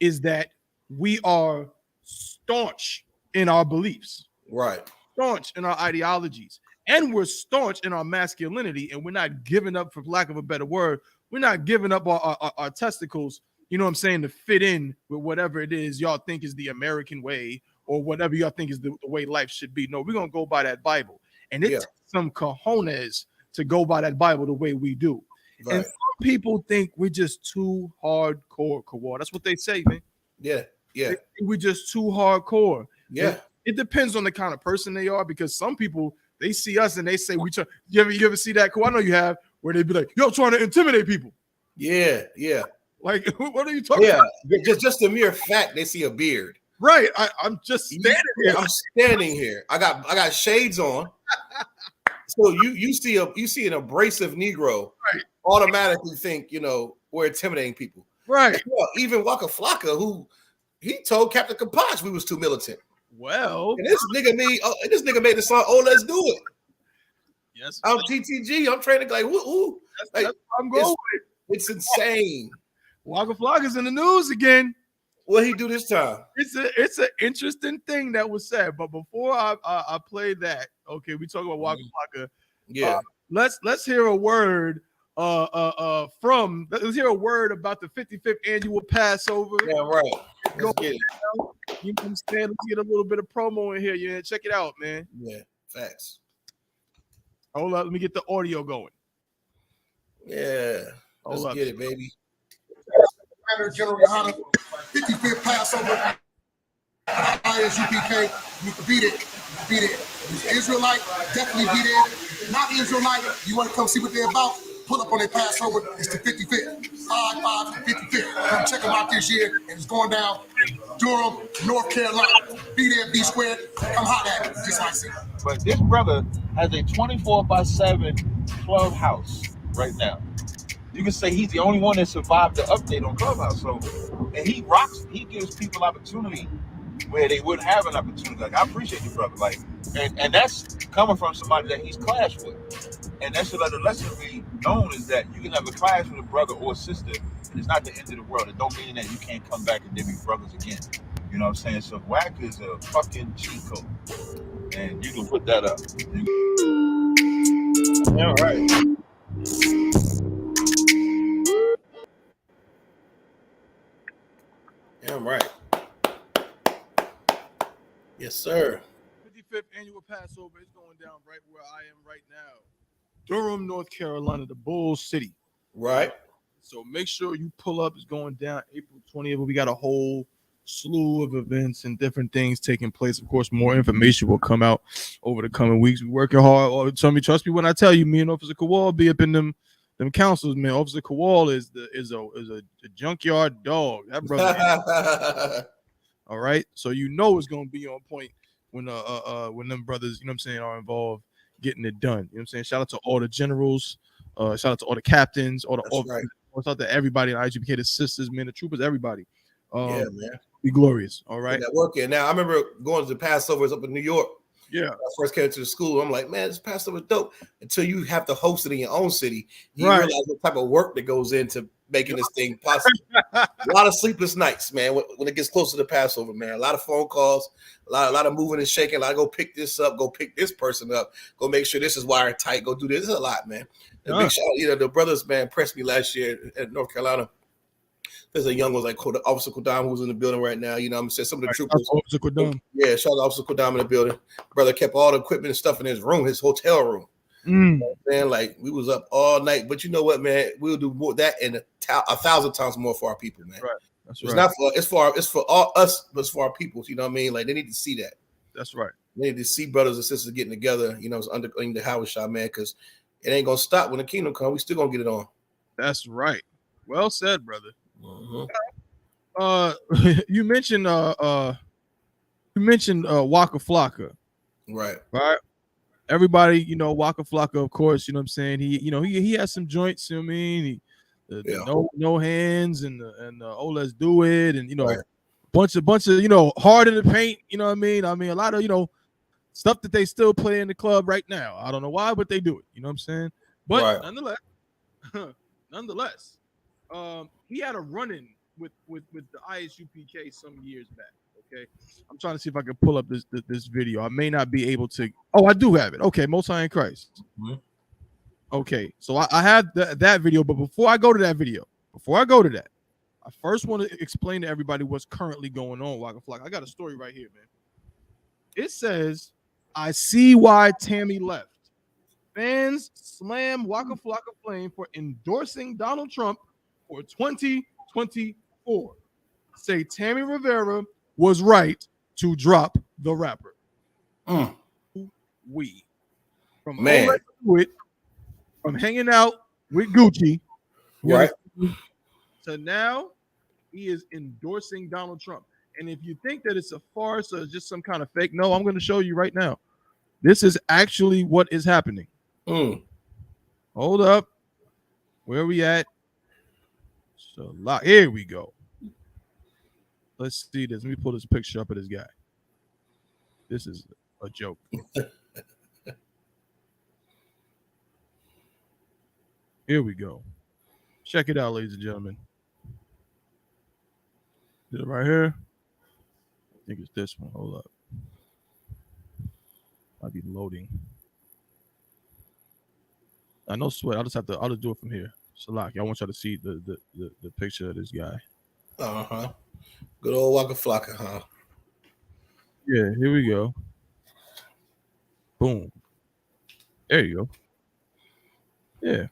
is that we are staunch in our beliefs. Right. Staunch in our ideologies. And we're staunch in our masculinity. And we're not giving up, for lack of a better word, we're not giving up our testicles, you know what I'm saying, to fit in with whatever it is y'all think is the American way or whatever y'all think is the way life should be. No, we're going to go by that Bible. And it takes some cojones to go by that Bible the way we do. Right. And some people think we're just too hardcore, Kawar. That's what they say, man. Yeah. We're just too hardcore. Yeah. It depends on the kind of person they are, because some people, they see us and they say, you ever see that, Kawar? I know you have, where they be like, yo, trying to intimidate people. Yeah. Like, what are you talking about? Just the mere fact they see a beard. Right. I'm just standing here. I'm standing here. I got shades on. So you see an abrasive Negro, right, automatically think, we're intimidating people. Right. Well, even Waka Flocka, who he told Captain Kaposh we was too militant. Well, and this nigga made the song, "Oh, let's do it." Yes. I'm TTG. I'm training like woo. That's I'm going. It's insane. Waka Flocka's in the news again. What he do this time? It's an interesting thing that was said. But before I play that, okay, we talk about Waka Flocka. Yeah. Let's hear a word let's hear a word about the 55th annual Passover. Yeah, right. Let's get it. You know what I'm saying? Let's get a little bit of promo in here. Yeah, check it out, man. Yeah, facts. Hold up, let me get the audio going. Yeah. Let's get it, baby. General YAHANNA, 55th Passover, I.S.U.P.K. You can beat it. Beat it. Israelite, definitely beat it. Not Israelite, you want to come see what they're about? Pull up on their Passover. It's the 55th. 5 and 55th. Come check them out this year, and it's going down in Durham, North Carolina. Be there, be squared. Come holler at me. Just like I said. But this brother has a 24/7 clubhouse right now. You can say he's the only one that survived the update on Clubhouse. So, and he rocks. He gives people opportunity where they wouldn't have an opportunity. Like, I appreciate you, brother. Like, and that's coming from somebody that he's clashed with. And that should let the lesson be known is that you can have a clash with a brother or a sister, and it's not the end of the world. It don't mean that you can't come back and then be brothers again. You know what I'm saying? So whack is a fucking cheat code. And you can put that up. All right. Yeah, right. Yes, sir. 55th annual Passover is going down right where I am right now. Durham, North Carolina, the Bull City. Right. So make sure you pull up. It's going down April 20th. We got a whole slew of events and different things taking place. Of course, more information will come out over the coming weeks. We're working hard. Trust me when I tell you, me and Officer Kowal be up in them councils, man. Officer Kowal is a junkyard dog. That brother. All right. So you know it's gonna be on point when them brothers, you know what I'm saying, are involved getting it done. You know what I'm saying? Shout out to all the generals, shout out to all the captains, all the officers, shout out to everybody in I.S.U.P.K, the sisters, man, the troopers, everybody. Yeah, man. Be glorious. All right. That working. Now I remember going to the Passovers up in New York. Yeah. When I first came to the school, I'm like, man, this Passover is dope. Until you have to host it in your own city, you realize what type of work that goes into making this thing possible. A lot of sleepless nights, man. When it gets closer to Passover, man, a lot of phone calls, a lot of moving and shaking. Like, go pick this up, go pick this person up, go make sure this is wired tight, go do this. This is a lot, man. Big shout out, the brothers, man, pressed me last year at North Carolina. There's a young one like Officer Kodam who's in the building right now. You know what I'm saying? Some of the troopers. Officer Kodam. Yeah, shout out to Officer Kodam in the building. Brother kept all the equipment and stuff in his room, his hotel room. You know, man, like we was up all night. But you know what, man? We'll do more that and 1,000 times more for our people, man. Right. That's it's right. It's for all us, but it's for our people. You know what I mean? Like they need to see that. That's right. They need to see brothers and sisters getting together, under the Howard Shah, man, because it ain't gonna stop when the kingdom comes. We still gonna get it on. That's right. Well said, brother. Mm-hmm. You mentioned Waka Flocka. Right. Everybody, Waka Flocka, of course, you know what I'm saying? He has some joints, you know what I mean? No hands and let's do it, and bunch of hard in the paint, you know what I mean? I mean a lot of stuff that they still play in the club right now. I don't know why, but they do it, you know what I'm saying? But nonetheless, he had a run-in with the I.S.U.P.K some years back. Okay, I'm trying to see if I can pull up this video. I may not be able to. Oh, I do have it. Okay, Most High in Christ. Mm-hmm. Okay, so I have that video, but before I go to that, I first want to explain to everybody what's currently going on. Waka Flocka. I got a story right here, man. It says, "I see why Tammy left. Fans slam Waka Flocka flame for endorsing Donald Trump for 2024. Say Tammy Rivera was right to drop the rapper." We from hanging out with Gucci, right, to now he is endorsing Donald Trump. And if you think that it's a farce or just some kind of fake, no, I'm going to show you right now. This is actually what is happening. Hold up. Where are we at? So here we go. Let's see this. Let me pull this picture up of this guy. This is a joke. Here we go. Check it out, ladies and gentlemen. Is it right here? I think it's this one. Hold up. Might be loading. I know sweat. I'll just do it from here. Salaki, I want y'all to see the picture of this guy. Good old Waka Flocka, huh? Yeah, here we go. Boom. There you go. Yeah.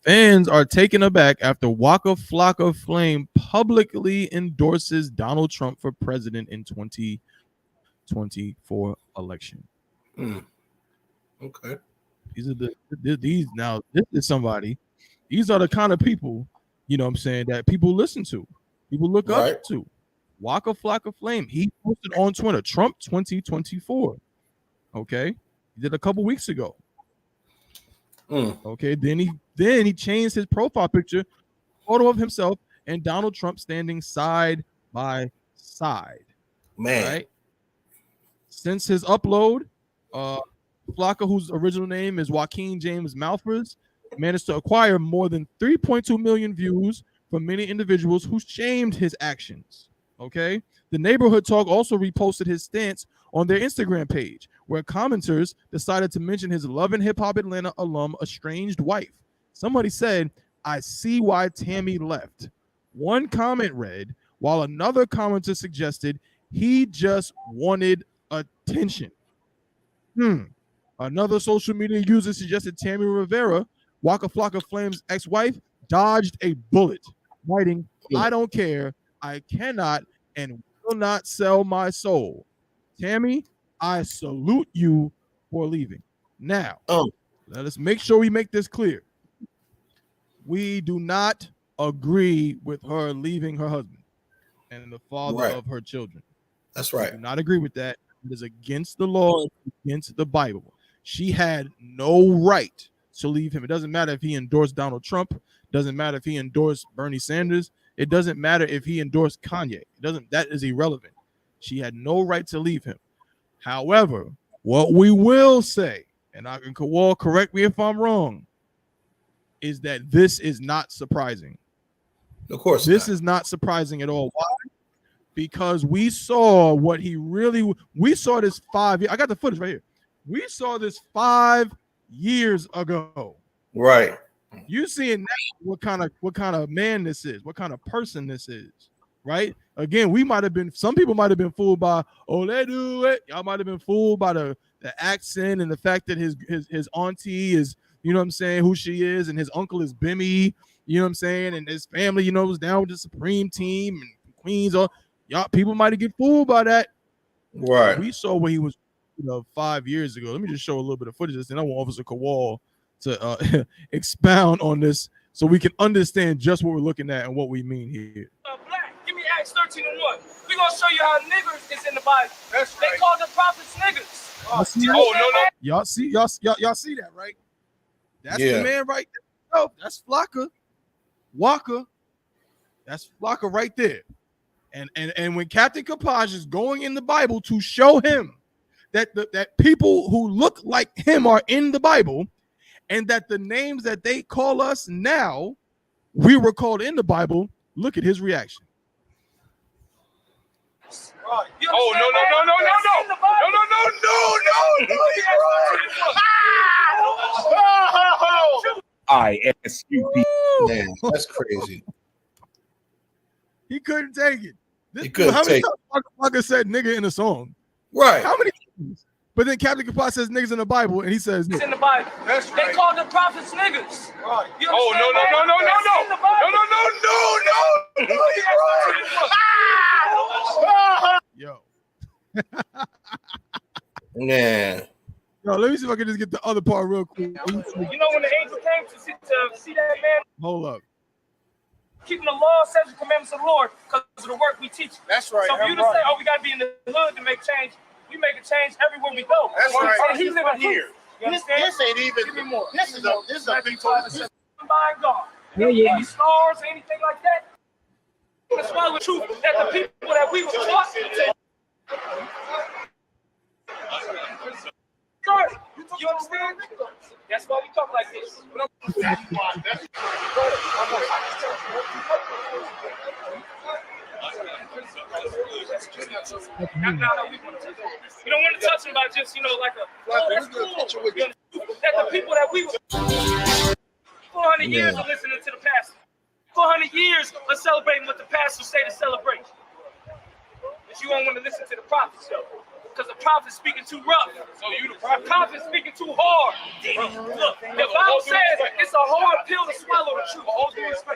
Fans are taken aback after Waka Flocka flame publicly endorses Donald Trump for president in 2024 election. Okay. These are these now. This is somebody. These are the kind of people you know what I'm saying, that people listen to, people look Right. up to. Waka Flocka Flame. He posted on Twitter, Trump 2024. Okay. He did a couple weeks ago. Okay. Then he changed his profile picture, photo of himself and Donald Trump standing side by side. Man. Right. Since his upload, Flocka, whose original name is Joaquin James Malfers, managed to acquire more than 3.2 million views from many individuals who shamed his actions. Okay. The Neighborhood Talk also reposted his stance on their Instagram page, where commenters decided to mention his Love and Hip Hop Atlanta alum estranged wife. Somebody said, "I see why Tammy left." One comment read, while another commenter suggested he just wanted attention. Another social media user suggested Tammy Rivera, Waka Flocka Flame's ex-wife, dodged a bullet, writing, "I don't care. I cannot and will not sell my soul. Tammy, I salute you for leaving." Now, let us make sure we make this clear. We do not agree with her leaving her husband and the father of her children. That's right. We do not agree with that. It is against the law, against the Bible. She had no right to leave him. It doesn't matter if he endorsed Donald Trump. It doesn't matter if he endorsed Bernie Sanders. It doesn't matter if he endorsed Kanye. That is irrelevant. She had no right to leave him. However, what we will say, and I can correct me if I'm wrong, is that this is not surprising. Of course, this is not surprising at all. Why? Because we saw what we saw this 5 years. I got the footage right here. We saw this 5 years ago. Right. You seeing now what kind of man this is, what kind of person this is, right? Again, some people might have been fooled by, oh, they do it. Y'all might have been fooled by the accent and the fact that his auntie is, you know what I'm saying, who she is, and his uncle is Bimmy, you know what I'm saying, and his family, you know, was down with the Supreme Team and Queens. Y'all, people might have get fooled by that. Right. We saw what he was, 5 years ago. Let me just show a little bit of footage of this, and I want Officer Kowal to expound on this so we can understand just what we're looking at and what we mean here. Black, give me Acts 13:1. We're gonna show you how niggers is in the Bible. That's right. They call the prophets niggers. No. Y'all see that, right? That's the man right there. Oh, that's Flocka. Walker. That's Flocka right there. And when Captain Kapaj is going in the Bible to show him that people who look like him are in the Bible, and that the names that they call us now, we were called in the Bible, look at his reaction. Right. No. I.S.U.P.K. Man, that's crazy. He couldn't take it. How many times Flocka said nigga in a song? Right. How many times? But then Captain Kapaz says niggas in the Bible, and he says it's in the Bible. That's right. They call the prophets niggers. Right. No. Yo. Man. Yo, let me see if I can just get the other part real quick. You know when the angel came to see that man? Hold up. Keeping the law, statutes, and commandments of the Lord because of the work we teach. That's right. So for you to say, oh, we got to be in the hood to make change, we make a change everywhere we go. That's right. He's living here. This ain't even. Give me more. This is a big talk. By God. Any stars, anything like that. That's why the truth that the people that we were taught. Sorry, you understand? That's why we talk like this. We don't want to touch him by just, like that's cool. That the people that we were 400 years of listening to the pastor. 400 years of celebrating what the pastors say to celebrate. But you don't want to listen to the prophets, though. Because the prophet's speaking too rough. The prophet's speaking too hard. Look, the Bible says it's a hard pill to swallow the truth.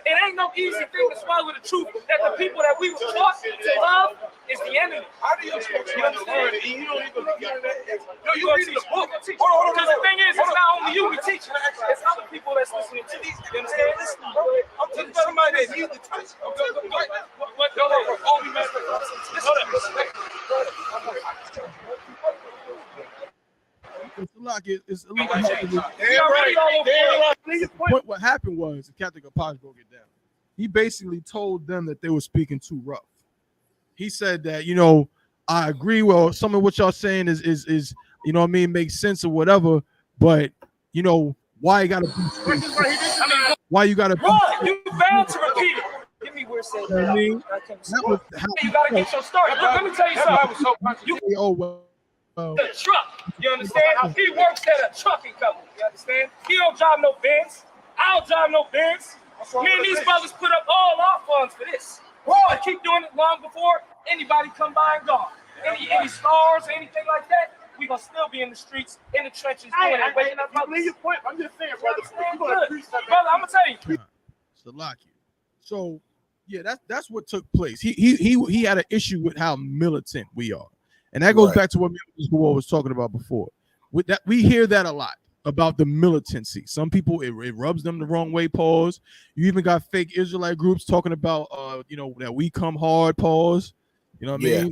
It ain't no easy thing to swallow the truth that the people that we were taught to love is the enemy. How do you understand? You don't even get that. No, you read the book. Because the thing is, it's not only you we teach. It's other people that's listening to these. You understand? I'm talking about somebody ahead. You the touch. Go. What? Go. Hold me, man. Hold What happened was the Captain Kapaj broke it down. He basically told them that they were speaking too rough. He said that, you know, I agree. Well, some of what y'all saying is you know what I mean, makes sense or whatever. But you know, why you gotta be why you gotta you bound to repeat it. Give me where it says that. You gotta get your story. Let me tell you something. You the truck. You understand? He works at a trucking company. You understand? He don't drive no Benz. I don't drive no Benz. Me and these brothers put up all our funds for this. I keep doing it long before anybody come by and gone. Any stars or anything like that, we gonna still be in the streets, in the trenches, doing it, waking up. Your point. I'm just saying, brother. Brother, I'm gonna tell you. So yeah, that's what took place. He had an issue with how militant we are, and that goes back to what Mr. was talking about before. With that, we hear that a lot about the militancy. Some people it rubs them the wrong way. Pause. You even got fake Israelite groups talking about you know, that we come hard. Pause. You know what I mean?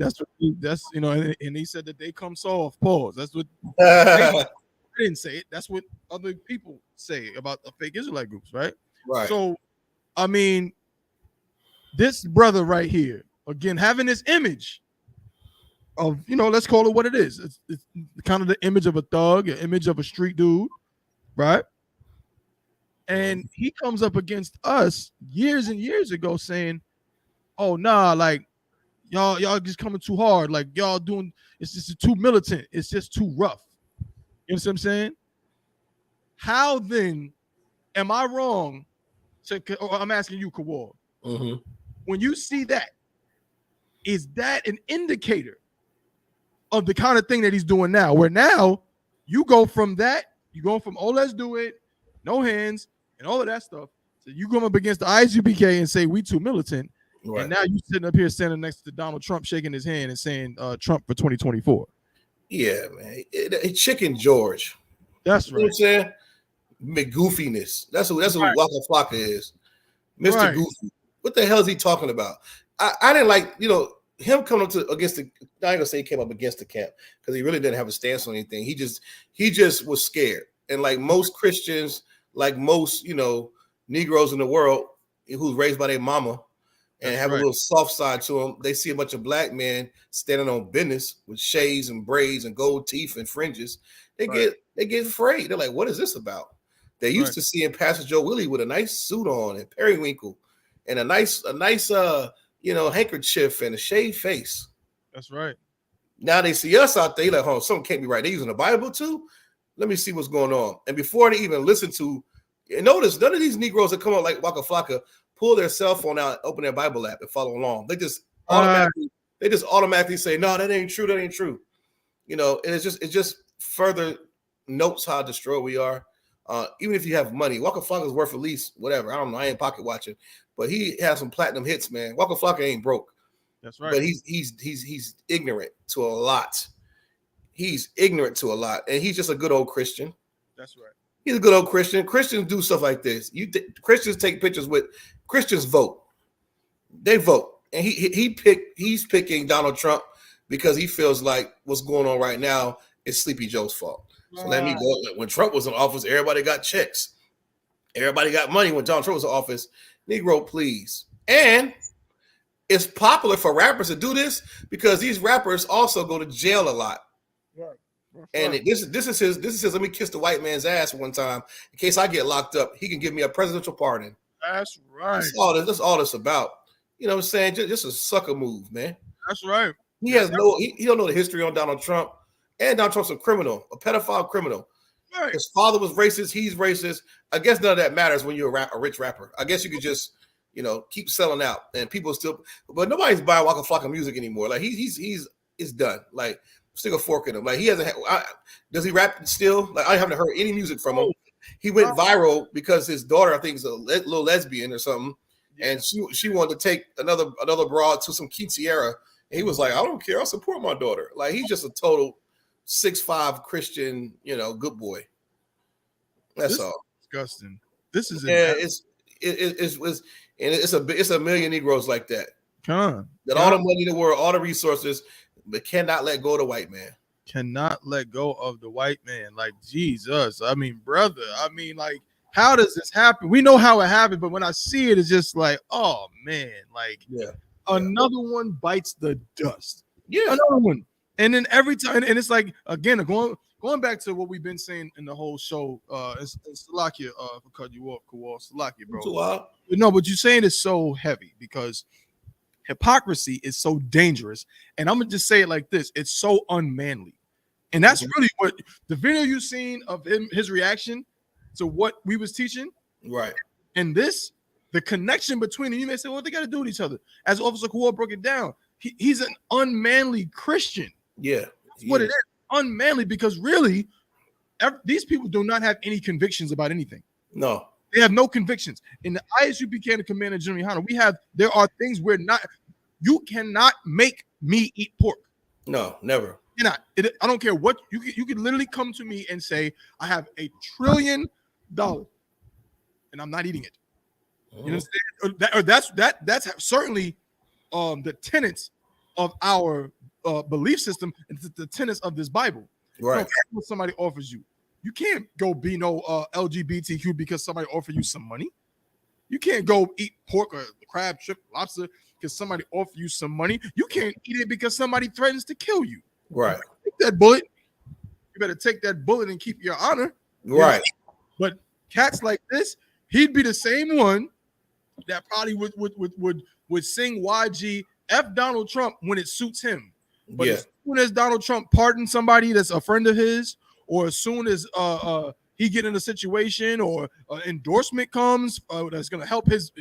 That's you know, and he said that they come soft. Pause. That's what I didn't say it. That's what other people say about the fake Israelite groups, right? Right. So, I mean, this brother right here, again, having this image of, you know, let's call it what it is. It's kind of the image of a thug, an image of a street dude, right? And he comes up against us years and years ago saying, oh, nah, like, y'all just coming too hard. Like, y'all doing, it's just too militant. It's just too rough. You know what I'm saying? How then am I wrong? I'm asking you, Kawal. When you see that, is that an indicator of the kind of thing that he's doing now? Where now you go from that, you go from, oh, let's do it, no hands, and all of that stuff. So you come up against the I.S.U.P.K and say we too militant. Right. And now you sitting up here standing next to Donald Trump, shaking his hand and saying Trump for 2024. Yeah, man. Chicken George. That's right. You know what I'm saying? McGoofiness. That's what Waka Flocka is. Mr. Goofy. What the hell is he talking about? I didn't like, you know, him coming up against the, I ain't gonna say he came up against the camp because he really didn't have a stance on anything. He just was scared. And like most Christians, like most, you know, Negroes in the world who's raised by their mama, and have a little soft side to them. They see a bunch of black men standing on business with shades and braids and gold teeth and fringes. They get afraid. They're like, what is this about? They used to seeing Pastor Joe Willie with a nice suit on and periwinkle and a nice you know, handkerchief and a shaved face. That's right. Now they see us out there, like, oh, something can't be right. They using the Bible too? Let me see what's going on. And before they even listen to, and notice none of these Negroes that come up like Waka Flocka pull their cell phone out, open their Bible app, and follow along. They just automatically say, no, that ain't true. That ain't true. You know, and it just further notes how destroyed we are. Even if you have money, Waka Flocka is worth at least whatever. I don't know. I ain't pocket watching, but he has some platinum hits, man. Waka Flocka ain't broke. That's right. But he's ignorant to a lot. He's ignorant to a lot, and he's just a good old Christian. That's right. He's a good old Christian. Christians do stuff like this. Christians take pictures with Christians vote. They vote, and he's picking Donald Trump because he feels like what's going on right now is Sleepy Joe's fault. So let me go. When Trump was in office, everybody got checks. Everybody got money when Donald Trump was in office. Negro, please. And it's popular for rappers to do this because these rappers also go to jail a lot. Right. And this is his. Let me kiss the white man's ass one time in case I get locked up. He can give me a presidential pardon. That's right. That's all this about. You know what I'm saying? Just a sucker move, man. That's right. He has he don't know the history on Donald Trump. And Donald Trump's a criminal, a pedophile criminal. Right. His father was racist. He's racist. I guess none of that matters when you're a rich rapper. I guess you could just, you know, keep selling out and people still, but nobody's buying Waka Flocka music anymore. Like he's done. Like stick a fork in him. Like he hasn't. Does he rap still? Like I haven't heard any music from him. He went viral because his daughter, I think, is a little lesbian or something, and she wanted to take another broad to some quinceañera. And he was like, I don't care. I'll support my daughter. Like he's just a total 6'5" Christian, you know, good boy. That's all. Disgusting. This is And it's a million Negroes like that. All the money in the world, all the resources, but cannot let go of the white man. Cannot let go of the white man. Like, Jesus. I mean, brother. I mean, like, how does this happen? We know how it happened, but when I see it, it's just like, oh man, like another one bites the dust. Yeah. Another one. And then every time, and it's like, again, going back to what we've been saying in the whole show, it's Salakia, for cut you off, Kawal, Salakia, bro. No, but you're saying it's so heavy because hypocrisy is so dangerous. And I'm gonna just say it like this: it's so unmanly. And that's really what the video you've seen of him, his reaction to what we was teaching. Right. And this, the connection between them, you may say, what they got to do with each other? As Officer Kawal broke it down, he's an unmanly Christian. Yeah. That's what it is. Unmanly, because really, these people do not have any convictions about anything. No. They have no convictions. In the I.S.U.P.K. and the Commander General YAHANNA, there are things where you cannot make me eat pork. No, never. I don't care what you could literally come to me and say, I have $1 trillion and I'm not eating it. You understand? That's certainly the tenets of our belief system and the tenets of this Bible. Right. What somebody offers you. You can't go be no LGBTQ because somebody offered you some money. You can't go eat pork or crab, shrimp, lobster because somebody offered you some money. You can't eat it because somebody threatens to kill you. Right. Take that bullet. You better take that bullet and keep your honor. Right. But cats like this, he'd be the same one that probably would sing YG F Donald Trump when it suits him. But as soon as Donald Trump pardons somebody that's a friend of his, or as soon as he get in a situation or endorsement comes that's gonna help his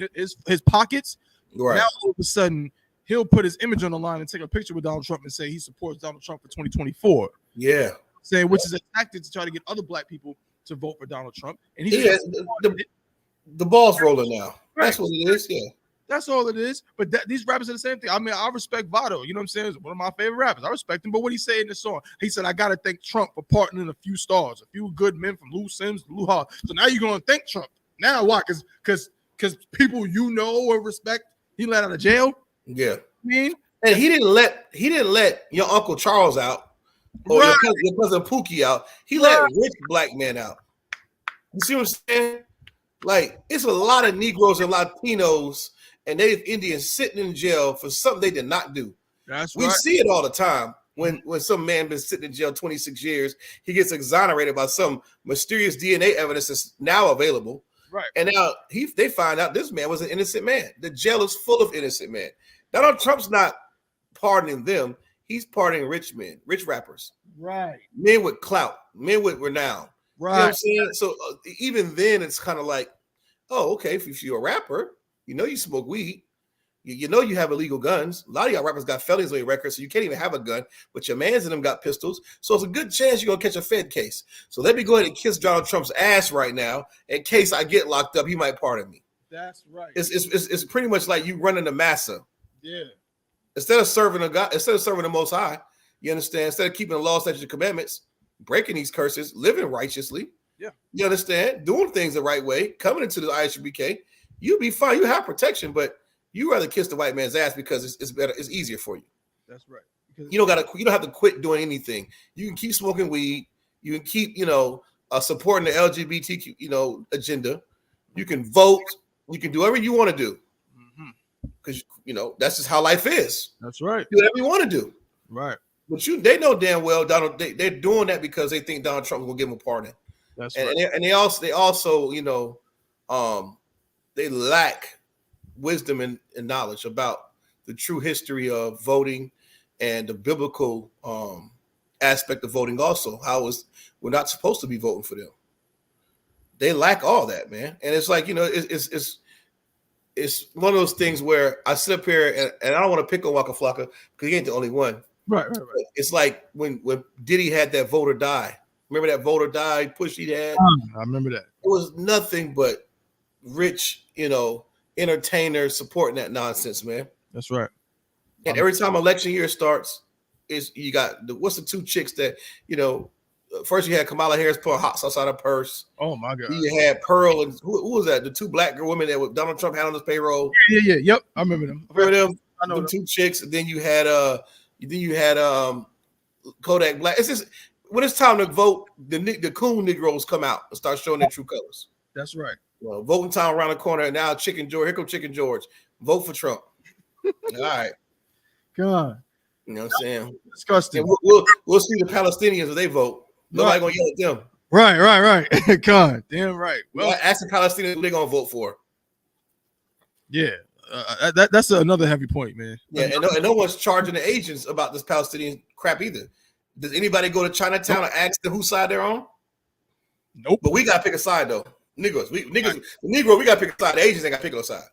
pockets, right. Now all of a sudden he'll put his image on the line and take a picture with Donald Trump and say he supports Donald Trump for 2024. Yeah. Saying which is a tactic to try to get other black people to vote for Donald Trump. And the ball's rolling now. Right. That's what it is. Yeah. That's all it is. But these rappers are the same thing. I mean, I respect Vado. You know what I'm saying? He's one of my favorite rappers. I respect him. But what he say in the song? He said, I got to thank Trump for pardoning a few stars, a few good men from Lou Sims to Lou Hall. So now you're going to thank Trump. Now why? Because people you know or respect, he let out of jail. Yeah. I mean, and he didn't let your Uncle Charles out or your cousin Pookie out. He let rich black men out. You see what I'm saying? Like, it's a lot of Negroes and Latinos and Native Indians sitting in jail for something they did not do. We see it all the time. When some man been sitting in jail 26 years, he gets exonerated by some mysterious DNA evidence that's now available. Right. And now they find out this man was an innocent man. The jail is full of innocent men. Donald Trump's not pardoning them. He's pardoning rich men, rich rappers. Right. Men with clout, men with renown. Right. You know what I'm saying? So even then, it's kind of like, oh, okay, if you're a rapper, you know you smoke weed. You know you have illegal guns. A lot of y'all rappers got felonies on your record, so you can't even have a gun. But your mans and them got pistols. So it's a good chance you're going to catch a Fed case. So let me go ahead and kiss Donald Trump's ass right now. In case I get locked up, he might pardon me. That's right. It's pretty much like you running the massa. Yeah. Instead of serving the Most High, you understand? Instead of keeping the law, statutes, and commandments, breaking these curses, living righteously. Yeah. You understand? Doing things the right way, coming into the I.S.U.P.K, you'll be fine. You have protection, but you rather kiss the white man's ass because it's better, it's easier for you. That's right. You don't have to quit doing anything. You can keep smoking weed. You can keep, supporting the LGBTQ, agenda. You can vote. You can do whatever you want to do. Because that's just how life is. That's right. Do whatever you want to do. Right. But they know damn well they're doing that because they think Donald Trump will give them a pardon. That's right. And they also they lack wisdom and knowledge about the true history of voting and the biblical aspect of voting. Also, we're not supposed to be voting for them. They lack all that, man. And it's like it's one of those things where I sit up here and I don't want to pick on Waka Flocka because he ain't the only one. Right. It's like when Diddy had that vote or die. Remember that vote or die push he had? I remember that. It was nothing but rich, entertainers supporting that nonsense, man. That's right. And every time election year starts, you got what's the two chicks that first you had Kamala Harris pour hot sauce out of her purse. Oh my God. Then you had Pearl and who was that? The two black girl women that Donald Trump had on his payroll. Yep. I remember them. Remember them? I know them them. two chicks. And then you had Kodak Black. It's just when it's time to vote, the cool Negroes come out and start showing their true colors. That's right. Well, voting time around the corner, and now Chicken George. Here comes Chicken George. Vote for Trump. All right. God. You know what I'm saying? Disgusting. And we'll see the Palestinians if they vote. Nobody gonna yell at them. Right. God, damn right. Well, ask the Palestinians who they're gonna vote for. Yeah, that's another heavy point, man. Yeah, and no one's charging the agents about this Palestinian crap either. Does anybody go to Chinatown and ask them whose side they're on? Nope. But we gotta pick a side though. The Negro, we gotta pick a side. The Asians ain't gotta pick no side.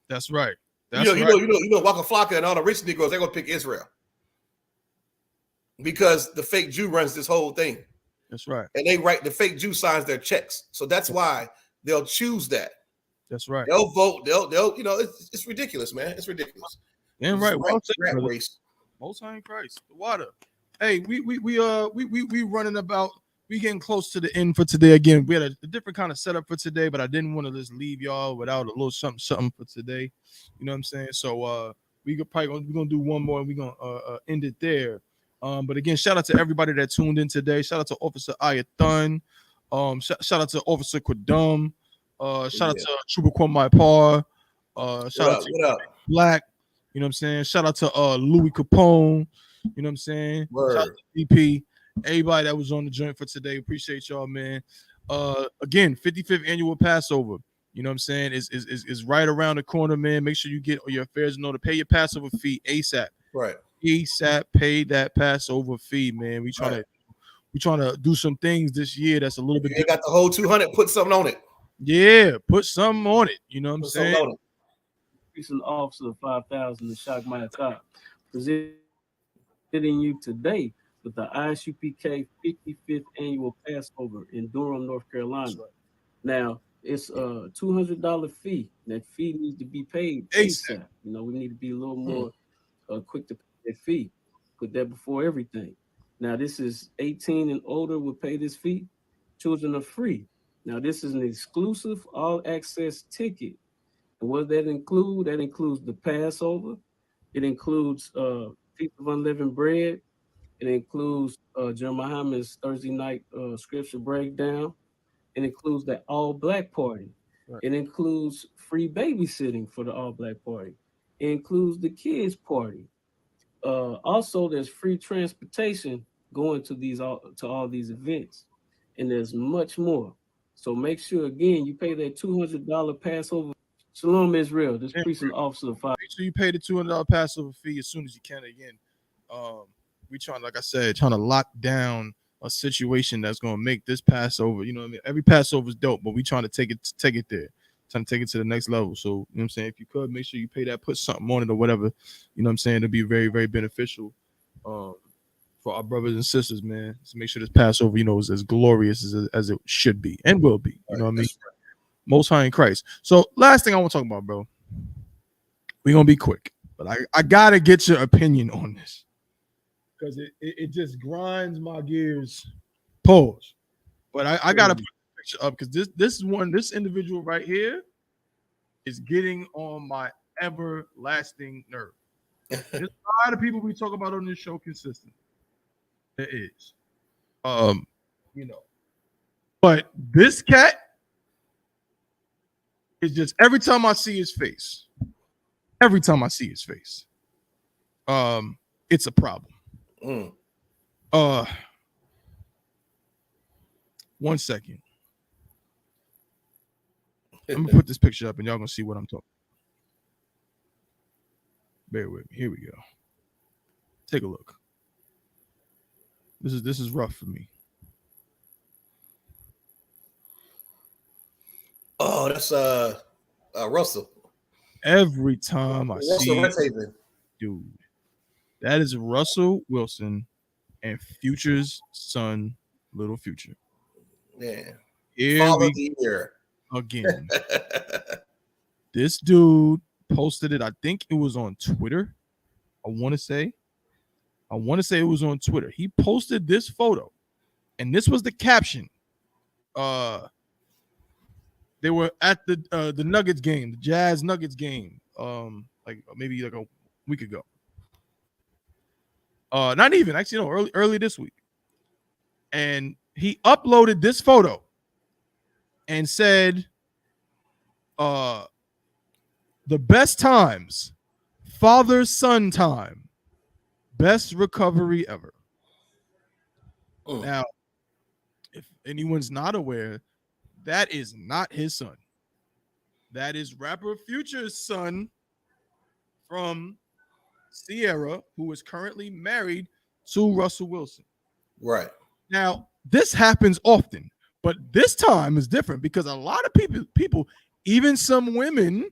That's right. You know, Waka Flocka and all the rich Negroes, they're gonna pick Israel. Because the fake Jew runs this whole thing. That's right. And the fake Jew signs their checks. So that's why they'll choose that. That's right. They'll vote. They'll it's ridiculous, man. It's ridiculous. Damn right. Rat race. Most High in Christ. The water. Hey, we running about. We getting close to the end for today. Again, we had a different kind of setup for today, but I didn't want to just leave y'all without a little something for today. You know what I'm saying? So we're gonna do one more and we're gonna end it there. But again, shout out to everybody that tuned in today. Shout out to Officer I.S.U.P.K. Shout out to Officer Kwadum. Shout out to Trooper Kwame Par. Shout out to Black. You know what I'm saying? Shout out to Louis Capone. You know what I'm saying? Word. Shout out to DP. Everybody that was on the joint for today. Appreciate y'all, man. Again, 55th annual Passover. You know what I'm saying? Is right around the corner, man. Make sure you get your affairs in order. Pay your Passover fee ASAP. Right. ASAP, pay that Passover fee, man. We trying to do some things this year that's a little bit. You got the whole 200. Put something on it. Yeah, put something on it. You know what I'm saying? Recent officer of 5,000 to shock my top, presenting you today with the I.S.U.P.K 55th annual Passover in Durham, North Carolina. Now it's a $200 fee. That fee needs to be paid ASAP. You know, we need to be a little more quick to pay that fee. Put that before everything. Now this is 18 and older will pay this fee. Children are free. Now this is an exclusive all access ticket. And what does that include? That includes the Passover. It includes Feast of Unleavened Bread. It includes Jeremiah Muhammad's Thursday night scripture breakdown. It includes the all-black party. Right. It includes free babysitting for the all-black party. It includes the kids' party. Also, there's free transportation going to all these events. And there's much more. So make sure, again, you pay that $200 Passover. Shalom, Israel. This precinct officer of 5. Make sure you pay the $200 Passover fee as soon as you can. Again, we trying, like I said, trying to lock down a situation that's going to make this Passover. You know what I mean? Every Passover is dope, but we trying to take it there, trying to take it to the next level. So, you know what I'm saying? If you could, make sure you pay that, put something on it or whatever. You know what I'm saying? It'll be very, very beneficial for our brothers and sisters, man. To make sure this Passover, you know, is as glorious as it should be and will be. You know what I mean? Right. Most High in Christ. So, last thing I want to talk about, bro. We're going to be quick, but I got to get your opinion on this. Because it just grinds my gears. Pause. But I gotta put the picture up because this individual right here is getting on my everlasting nerve. There's a lot of people we talk about on this show consistently. There is. You know. But this cat is just every time I see his face, it's a problem. 1 second. I'm gonna put this picture up and y'all gonna see what I'm talking. Bear with me. Here we go. Take a look. This is rough for me. Oh, that's Russell. Every time I see dude, that is Russell Wilson and Future's son, Little Future. Yeah. Here we go again. This dude posted it. I think it was on Twitter. I want to say it was on Twitter. He posted this photo And this was the caption. They were at the Nuggets game, the Jazz Nuggets game, like maybe like a week ago. Not even, actually, no, early this week. And he uploaded this photo and said, the best times, father-son time, best recovery ever. Now, if anyone's not aware, that is not his son. That is rapper Future's son from Sierra, who is currently married to Russell Wilson. Right. Now, this happens often, but this time is different because a lot of people, even some women,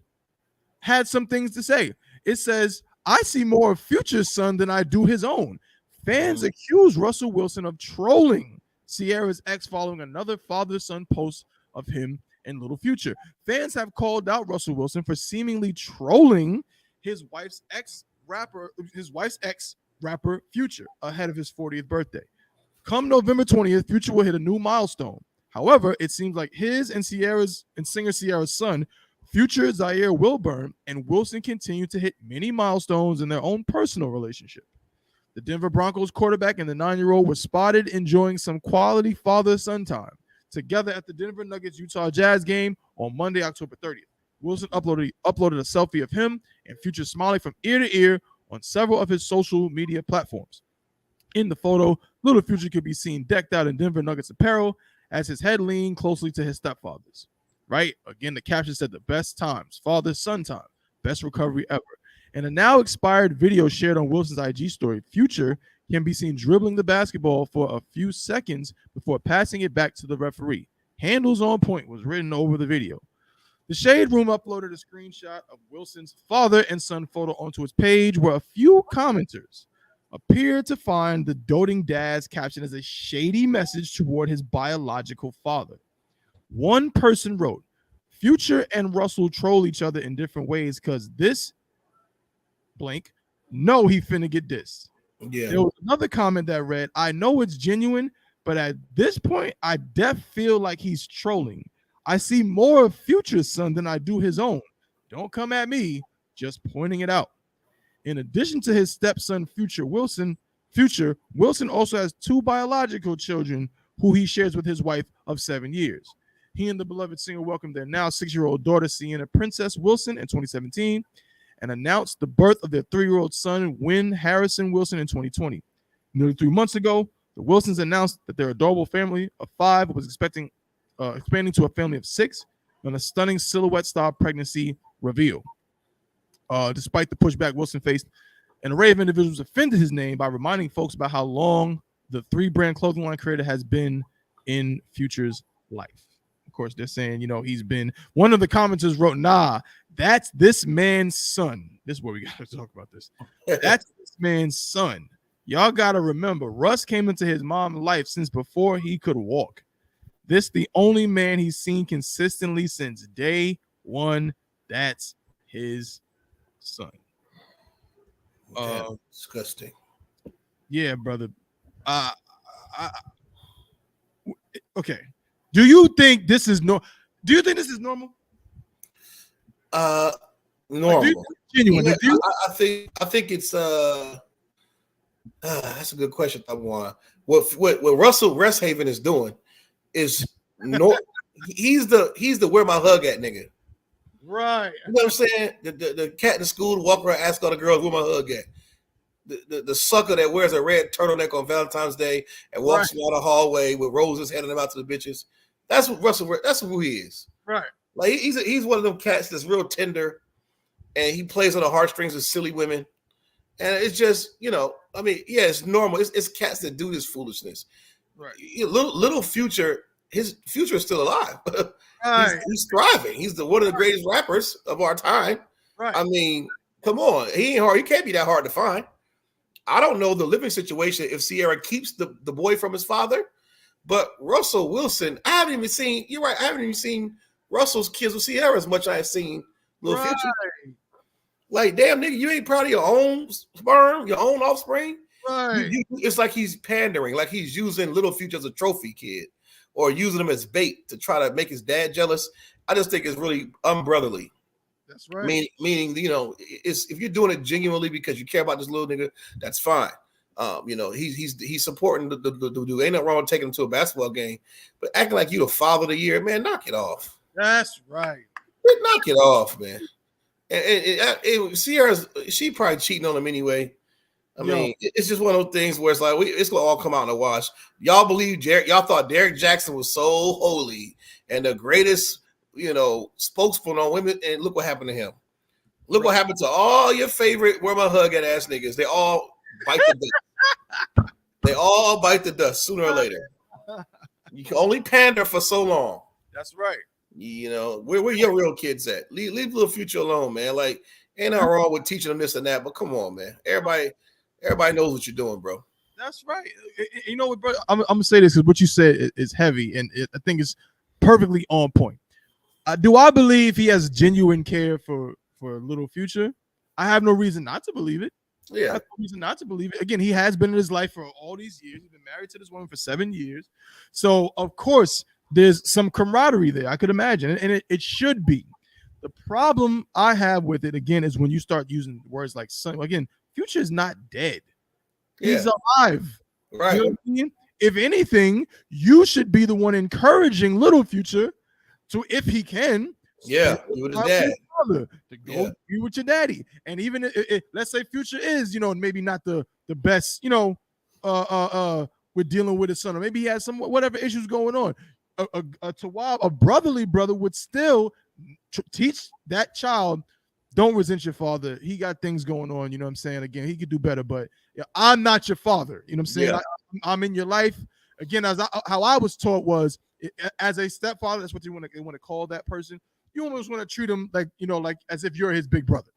had some things to say. It says, I see more of Future's son than I do his own. Fans accuse Russell Wilson of trolling Sierra's ex following another father-son post of him and Little Future. Fans have called out Russell Wilson for seemingly trolling his wife's ex rapper Future ahead of his 40th birthday. Come November 20th, Future will hit a new milestone. However, it seems like his and singer Sierra's son, Future Zaire Wilburn, and Wilson continue to hit many milestones in their own personal relationship. The Denver Broncos quarterback and the 9-year-old were spotted enjoying some quality father-son time together at the Denver Nuggets Utah Jazz game on Monday, October 30th. Wilson uploaded a selfie of him and Future smiling from ear to ear on several of his social media platforms. In the photo, Little Future could be seen decked out in Denver Nuggets apparel as his head leaned closely to his stepfather's. Right? Again, the caption said the best times, father-son time, best recovery ever. In a now expired video shared on Wilson's IG story, Future can be seen dribbling the basketball for a few seconds before passing it back to the referee. Handles on point was written over the video. The Shade Room uploaded a screenshot of Wilson's father and son photo onto its page, where a few commenters appeared to find the doting dad's caption as a shady message toward his biological father. One person wrote, Future and Russell troll each other in different ways because this blank, no, he finna get this. Yeah. There was another comment that read, I know it's genuine, but at this point, I feel like he's trolling. I see more of Future's son than I do his own. Don't come at me, just pointing it out. In addition to his stepson, Wilson also has 2 biological children who he shares with his wife of 7 years. He and the beloved singer welcomed their now 6-year-old daughter, Sienna Princess Wilson, in 2017, and announced the birth of their 3-year-old son, Wynn Harrison Wilson, in 2020. Nearly 3 months ago, the Wilsons announced that their adorable family of 5 was expanding to a family of 6 on a stunning silhouette-style pregnancy reveal. Despite the pushback Wilson faced, an array of individuals offended his name by reminding folks about how long the 3-brand clothing line creator has been in Future's life. Of course, they're saying, he's been, one of the commenters wrote, nah, that's this man's son. This is where we got to talk about this. That's this man's son. Y'all got to remember, Russ came into his mom's life since before he could walk. This the only man he's seen consistently since day one. That's his son. Disgusting. Yeah, brother. Okay. Do you think this is normal? Normal. Like, genuine. Yeah, I think it's that's a good question, Tabuan. What Russell Resthaven is doing is he's the where my hug at nigga. Right. You know what I'm saying? The cat in the school walk around, ask all the girls where my hug at. The sucker that wears a red turtleneck on Valentine's Day and walks down the hallway with roses handing them out to the bitches. That's what Russell. That's who he is. Right. Like he's one of them cats that's real tender, and he plays on the heartstrings of silly women. And it's just, it's normal. It's cats that do this foolishness. Right. Little Future, his future is still alive. Right. He's thriving. He's one of the greatest rappers of our time. Right. I mean, come on. He ain't hard. He can't be that hard to find. I don't know the living situation if Sierra keeps the boy from his father, but Russell Wilson, I haven't even seen Russell's kids with Sierra as much as I've seen Little Future. Like, damn, nigga, you ain't proud of your own sperm, your own offspring? Right. It's like he's pandering, like he's using Little Future as a trophy kid, or using him as bait to try to make his dad jealous. I just think it's really unbrotherly. That's right. Meaning, it's if you're doing it genuinely because you care about this little nigga, that's fine. He's supporting the dude. Ain't nothing wrong with taking him to a basketball game, but acting like you the father of the year, man, knock it off. That's right. Knock it off, man. And Sierra's, she probably cheating on him anyway. I mean, it's just one of those things where it's like it's gonna all come out in the wash. Y'all y'all thought Derrick Jackson was so holy and the greatest, spokesman on women, and look what happened to him. Look what happened to all your favorite where my hug at ass niggas. They all bite the dust. They all bite the dust sooner or later. You can only pander for so long. That's right. Where your real kids at? Leave Little Future alone, man. Like, ain't nothing wrong with teaching them this and that, but come on, man. Everybody knows what you're doing, bro. That's right. You know what, bro? I'm gonna say this because what you said is heavy, and I think it's perfectly on point. Do I believe he has genuine care for Little Future? I have no reason not to believe it. Yeah, I have no reason not to believe it. Again, he has been in his life for all these years. He's been married to this woman for 7 years, so of course there's some camaraderie there. I could imagine, and it should be. The problem I have with it again is when you start using words like son. Again, Future is not dead. He's alive. Right. You know what I mean? If anything, you should be the one encouraging Little Future to, if he can, be with his dad. To go be with your daddy. And even if let's say Future is, maybe not the best, with dealing with his son, or maybe he has some whatever issues going on. A brotherly brother would still teach that child, don't resent your father. He got things going on. You know what I'm saying? Again, he could do better, but I'm not your father. You know what I'm saying? Yeah. I'm in your life. Again, how I was taught was, as a stepfather, that's what they want to call that person. You almost want to treat him like, like as if you're his big brother.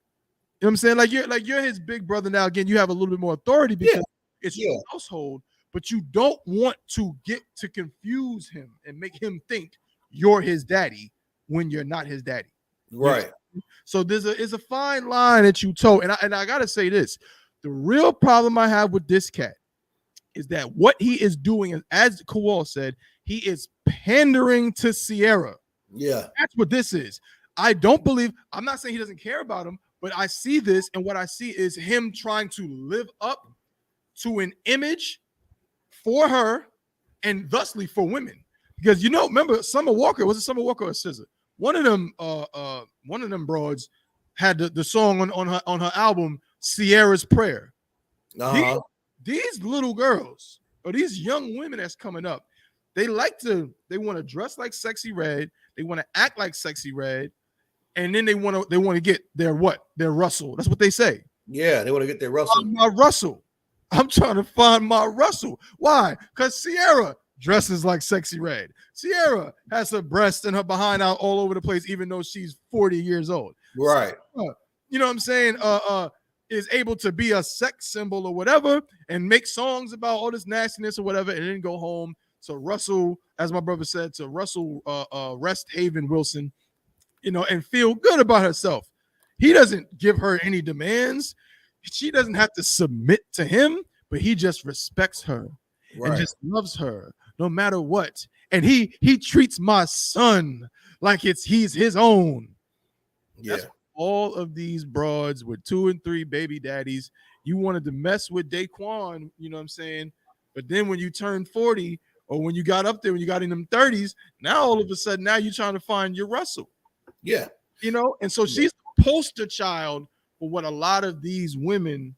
You know what I'm saying? Like you're his big brother. Now, again, you have a little bit more authority because it's your household, but you don't want to get to confuse him and make him think you're his daddy when you're not his daddy. Right. So there's a fine line that you toe. And I gotta say this. The real problem I have with this cat is that what he is doing, as Kowal said, he is pandering to Sierra. Yeah. That's what this is. I'm not saying he doesn't care about him, but I see this, and what I see is him trying to live up to an image for her and thusly for women. Because remember Summer Walker, was it Summer Walker or SZA? One of them broads had the song on her album, Sierra's Prayer. Uh-huh. These little girls or these young women that's coming up, they want to dress like Sexy Red, they want to act like Sexy Red, and then they want to get their Russell. That's what they say. Yeah, they want to get their Russell. My Russell. I'm trying to find my Russell. Why? Because Sierra dresses like Sexy Red. Sierra has her breasts and her behind out all over the place, even though she's 40 years old. Right. You know what I'm saying? Is able to be a sex symbol or whatever and make songs about all this nastiness or whatever, and then go home to Russell, as my brother said, to Russell Rest Haven Wilson, and feel good about herself. He doesn't give her any demands. She doesn't have to submit to him, but he just respects her and just loves her no matter what. And he treats my son like he's his own. Yeah. That's all of these broads with 2 and 3 baby daddies. You wanted to mess with Daquan, you know what I'm saying? But then when you turned 40, or when you got up there, when you got in them 30s, now all of a sudden, now you're trying to find your Russell. Yeah. And so she's the poster child for what a lot of these women,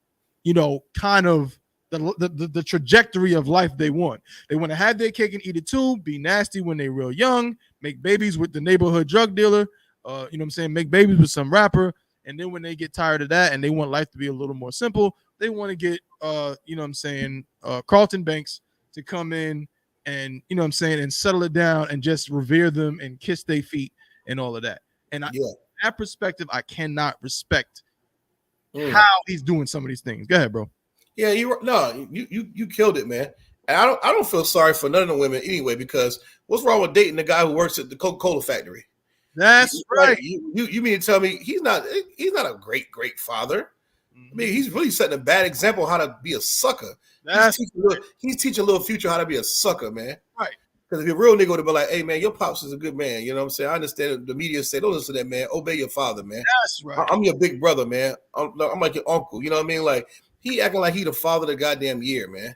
kind of the trajectory of life they want. They want to have their cake and eat it too, be nasty when they're real young, make babies with the neighborhood drug dealer, you know what I'm saying, make babies with some rapper, and then when they get tired of that and they want life to be a little more simple, they want to get, you know what I'm saying, Carlton Banks to come in and, you know what I'm saying, and settle it down and just revere them and kiss their feet and all of that. And that perspective, I cannot respect how he's doing some of these things. Go ahead, bro. Yeah, you killed it, man. And I don't feel sorry for none of the women anyway, because what's wrong with dating the guy who works at the Coca-Cola factory? That's right. You mean to tell me he's not a great father? I mean, he's really setting a bad example how to be a sucker. He's teaching little Future how to be a sucker, man. Right. Because if you're a real nigga would be like, hey, man, your pops is a good man. You know what I'm saying? I understand the media say, don't listen to that, man. Obey your father, man. That's right. I'm your big brother, man. I'm like your uncle. You know what I mean? Like, he acting like he the father of the goddamn year, man.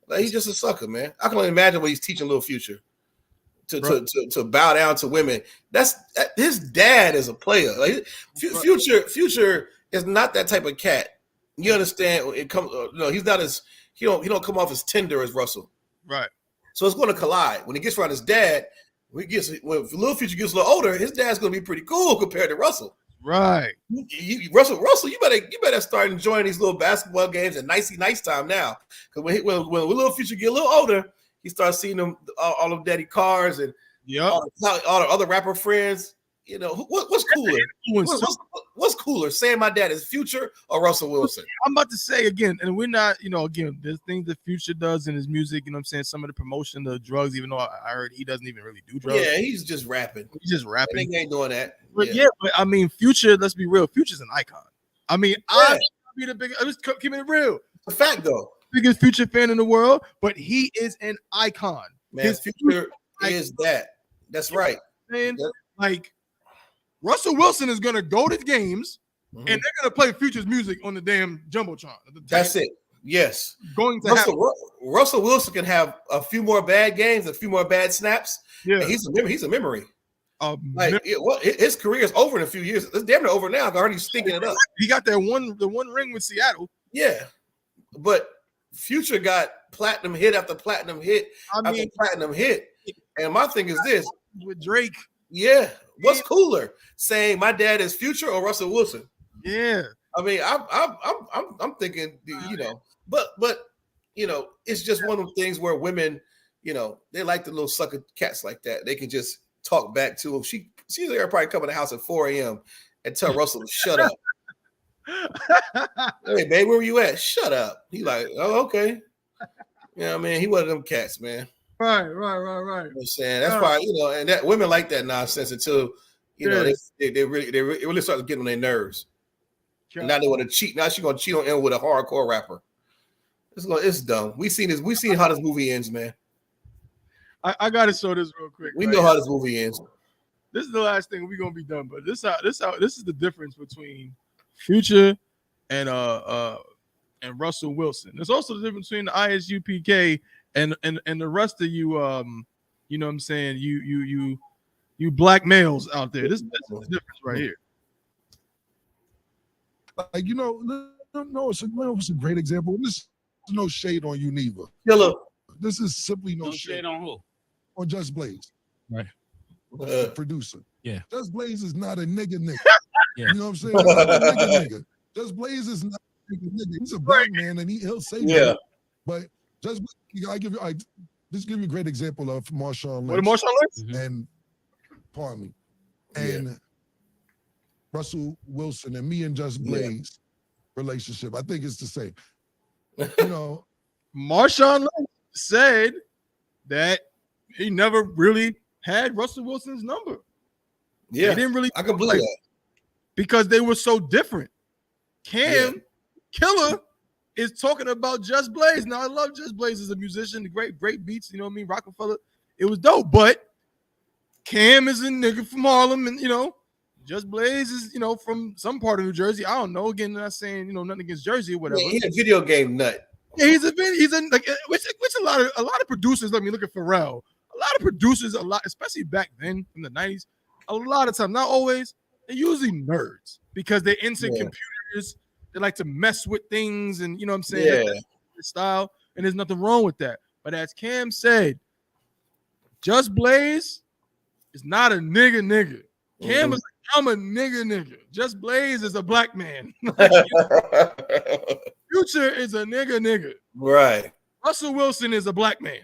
Like, he's just a sucker, man. I can only imagine what he's teaching little Future to bow down to women. His dad is a player. Like, Future is not that type of cat. You understand? It comes. No, he's not as he don't come off as tender as Russell. Right. So it's going to collide when he gets around his dad. When little Future gets a little older, his dad's going to be pretty cool compared to Russell. Right. Russell, you better start enjoying these little basketball games and nice time now. Because when little Future get a little older, he starts seeing them all of daddy cars and all the other rapper friends. You know, what's cooler? What's cooler, saying my dad is Future or Russell Wilson? I'm about to say again, and we're not, again, there's things that Future does in his music, you know what I'm saying? Some of the promotion, the drugs, even though I heard he doesn't even really do drugs. Yeah, he's just rapping. He ain't doing that. But but I mean, Future, let's be real, Future's an icon. I mean, I be the biggest, I'm just keeping it real. It's a fact, though. Biggest Future fan in the world, but he is an icon. Man, his Future is that. That's right. Man, like, Russell Wilson is gonna go to games and they're gonna play Future's music on the damn jumbotron. That's it. Yes. Russell Wilson can have a few more bad games, a few more bad snaps. Yeah, he's a memory. His career is over in a few years. It's damn near over now. I already stinking it up. He got the one ring with Seattle. Yeah, but Future got platinum hit after platinum hit after platinum hit. And my thing is this with Drake. Yeah. What's cooler, saying my dad is Future or Russell Wilson? Yeah. I mean, I'm thinking, but it's just one of the things where women, they like the little sucker cats like that. They can just talk back to him. She's probably come in the house at 4 a.m. and tell Russell to shut up. Hey, babe, where were you at? Shut up. He like, oh, okay. Yeah, man, he one of them cats, man. Right. You know what I'm saying? That's why, and that women like that nonsense until, they really start to get on their nerves. And now they want to cheat. Now she's gonna cheat on him with a hardcore rapper. It's dumb. We seen how this movie ends, man. I gotta show this real quick. We know how this movie ends. This is the last thing we're gonna be done, but this is the difference between Future and Russell Wilson. There's also the difference between the I.S.U.P.K. and the rest of you, you know what I'm saying, you black males out there. This is the difference right here. Like, it's a great example. This is no shade on you neither. Killer. This is simply no shade on who? On Just Blaze. Right. The producer. Yeah. Just Blaze is not a nigga. Yeah. You know what I'm saying? He's not a nigga. Just Blaze is not a nigga. He's a black man and he'll say that. But just I just give you a great example of Marshawn Lynch. What Marshawn Lynch? And pardon me. And Russell Wilson and me and Just Blaze relationship. I think it's the same. Marshawn Lynch said that he never really had Russell Wilson's number. Yeah, he didn't really. I can believe that because they were so different. Cam Killer is talking about Just Blaze. Now I love Just Blaze as a musician, the great beats. You know what I mean? Rockefeller, it was dope. But Cam is a nigga from Harlem, and Just Blaze is from some part of New Jersey. I don't know. Again, not saying nothing against Jersey or whatever. Yeah, he's a video game nut. Yeah, he's like which a lot of producers. Let me look at Pharrell. A lot of producers, especially back then in the 90s, a lot of times, not always, they're usually nerds because they're into computers. They like to mess with things, and you know what I'm saying? Yeah. That's style, and there's nothing wrong with that. But as Cam said, Just Blaze is not a nigga. Cam is like, I'm a nigga. Just Blaze is a black man. Future is a nigga. Right. Russell Wilson is a black man.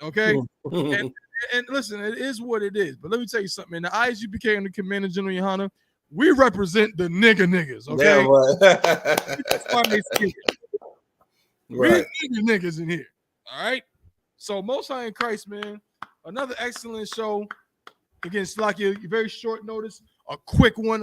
Okay. and listen, it is what it is. But let me tell you something, man. The I.S.U.P.K. and the Commander General YAHANNA, we represent the niggas. Okay. Right. We niggas in here. All right. So Most High in Christ, man. Another excellent show. Again, Slakia, very short notice. A quick one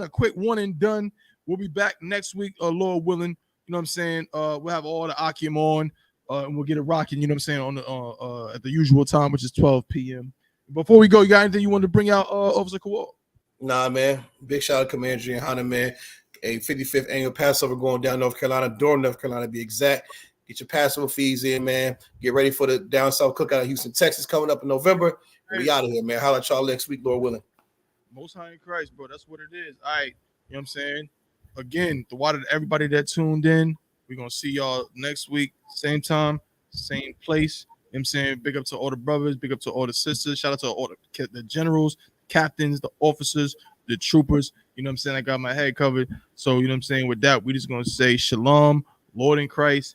and done. We'll be back next week, Lord willing. You know what I'm saying? We'll have all the Akim on, and we'll get it rocking. You know what I'm saying? On the at the usual time, which is 12 p.m. Before we go, you got anything you want to bring out, Officer Kowal? Nah, man. Big shout out to Commander YAHANNA, man. A 55th annual Passover going down North Carolina, Durham, North Carolina, to be exact. Get your Passover fees in, man. Get ready for the down south cookout in Houston, Texas, coming up in November. We out of here, man. Holla at y'all next week, Lord willing. Most high in Christ, bro. That's what it is. All right. You know what I'm saying? Again, the water to everybody that tuned in. We're going to see y'all next week. Same time, same place. You know what I'm saying? Big up to all the brothers. Big up to all the sisters. Shout out to all the generals, captains, the officers, the troopers. You know what I'm saying? I got my head covered. So, you know what I'm saying? With that, we just going to say shalom, Lord in Christ,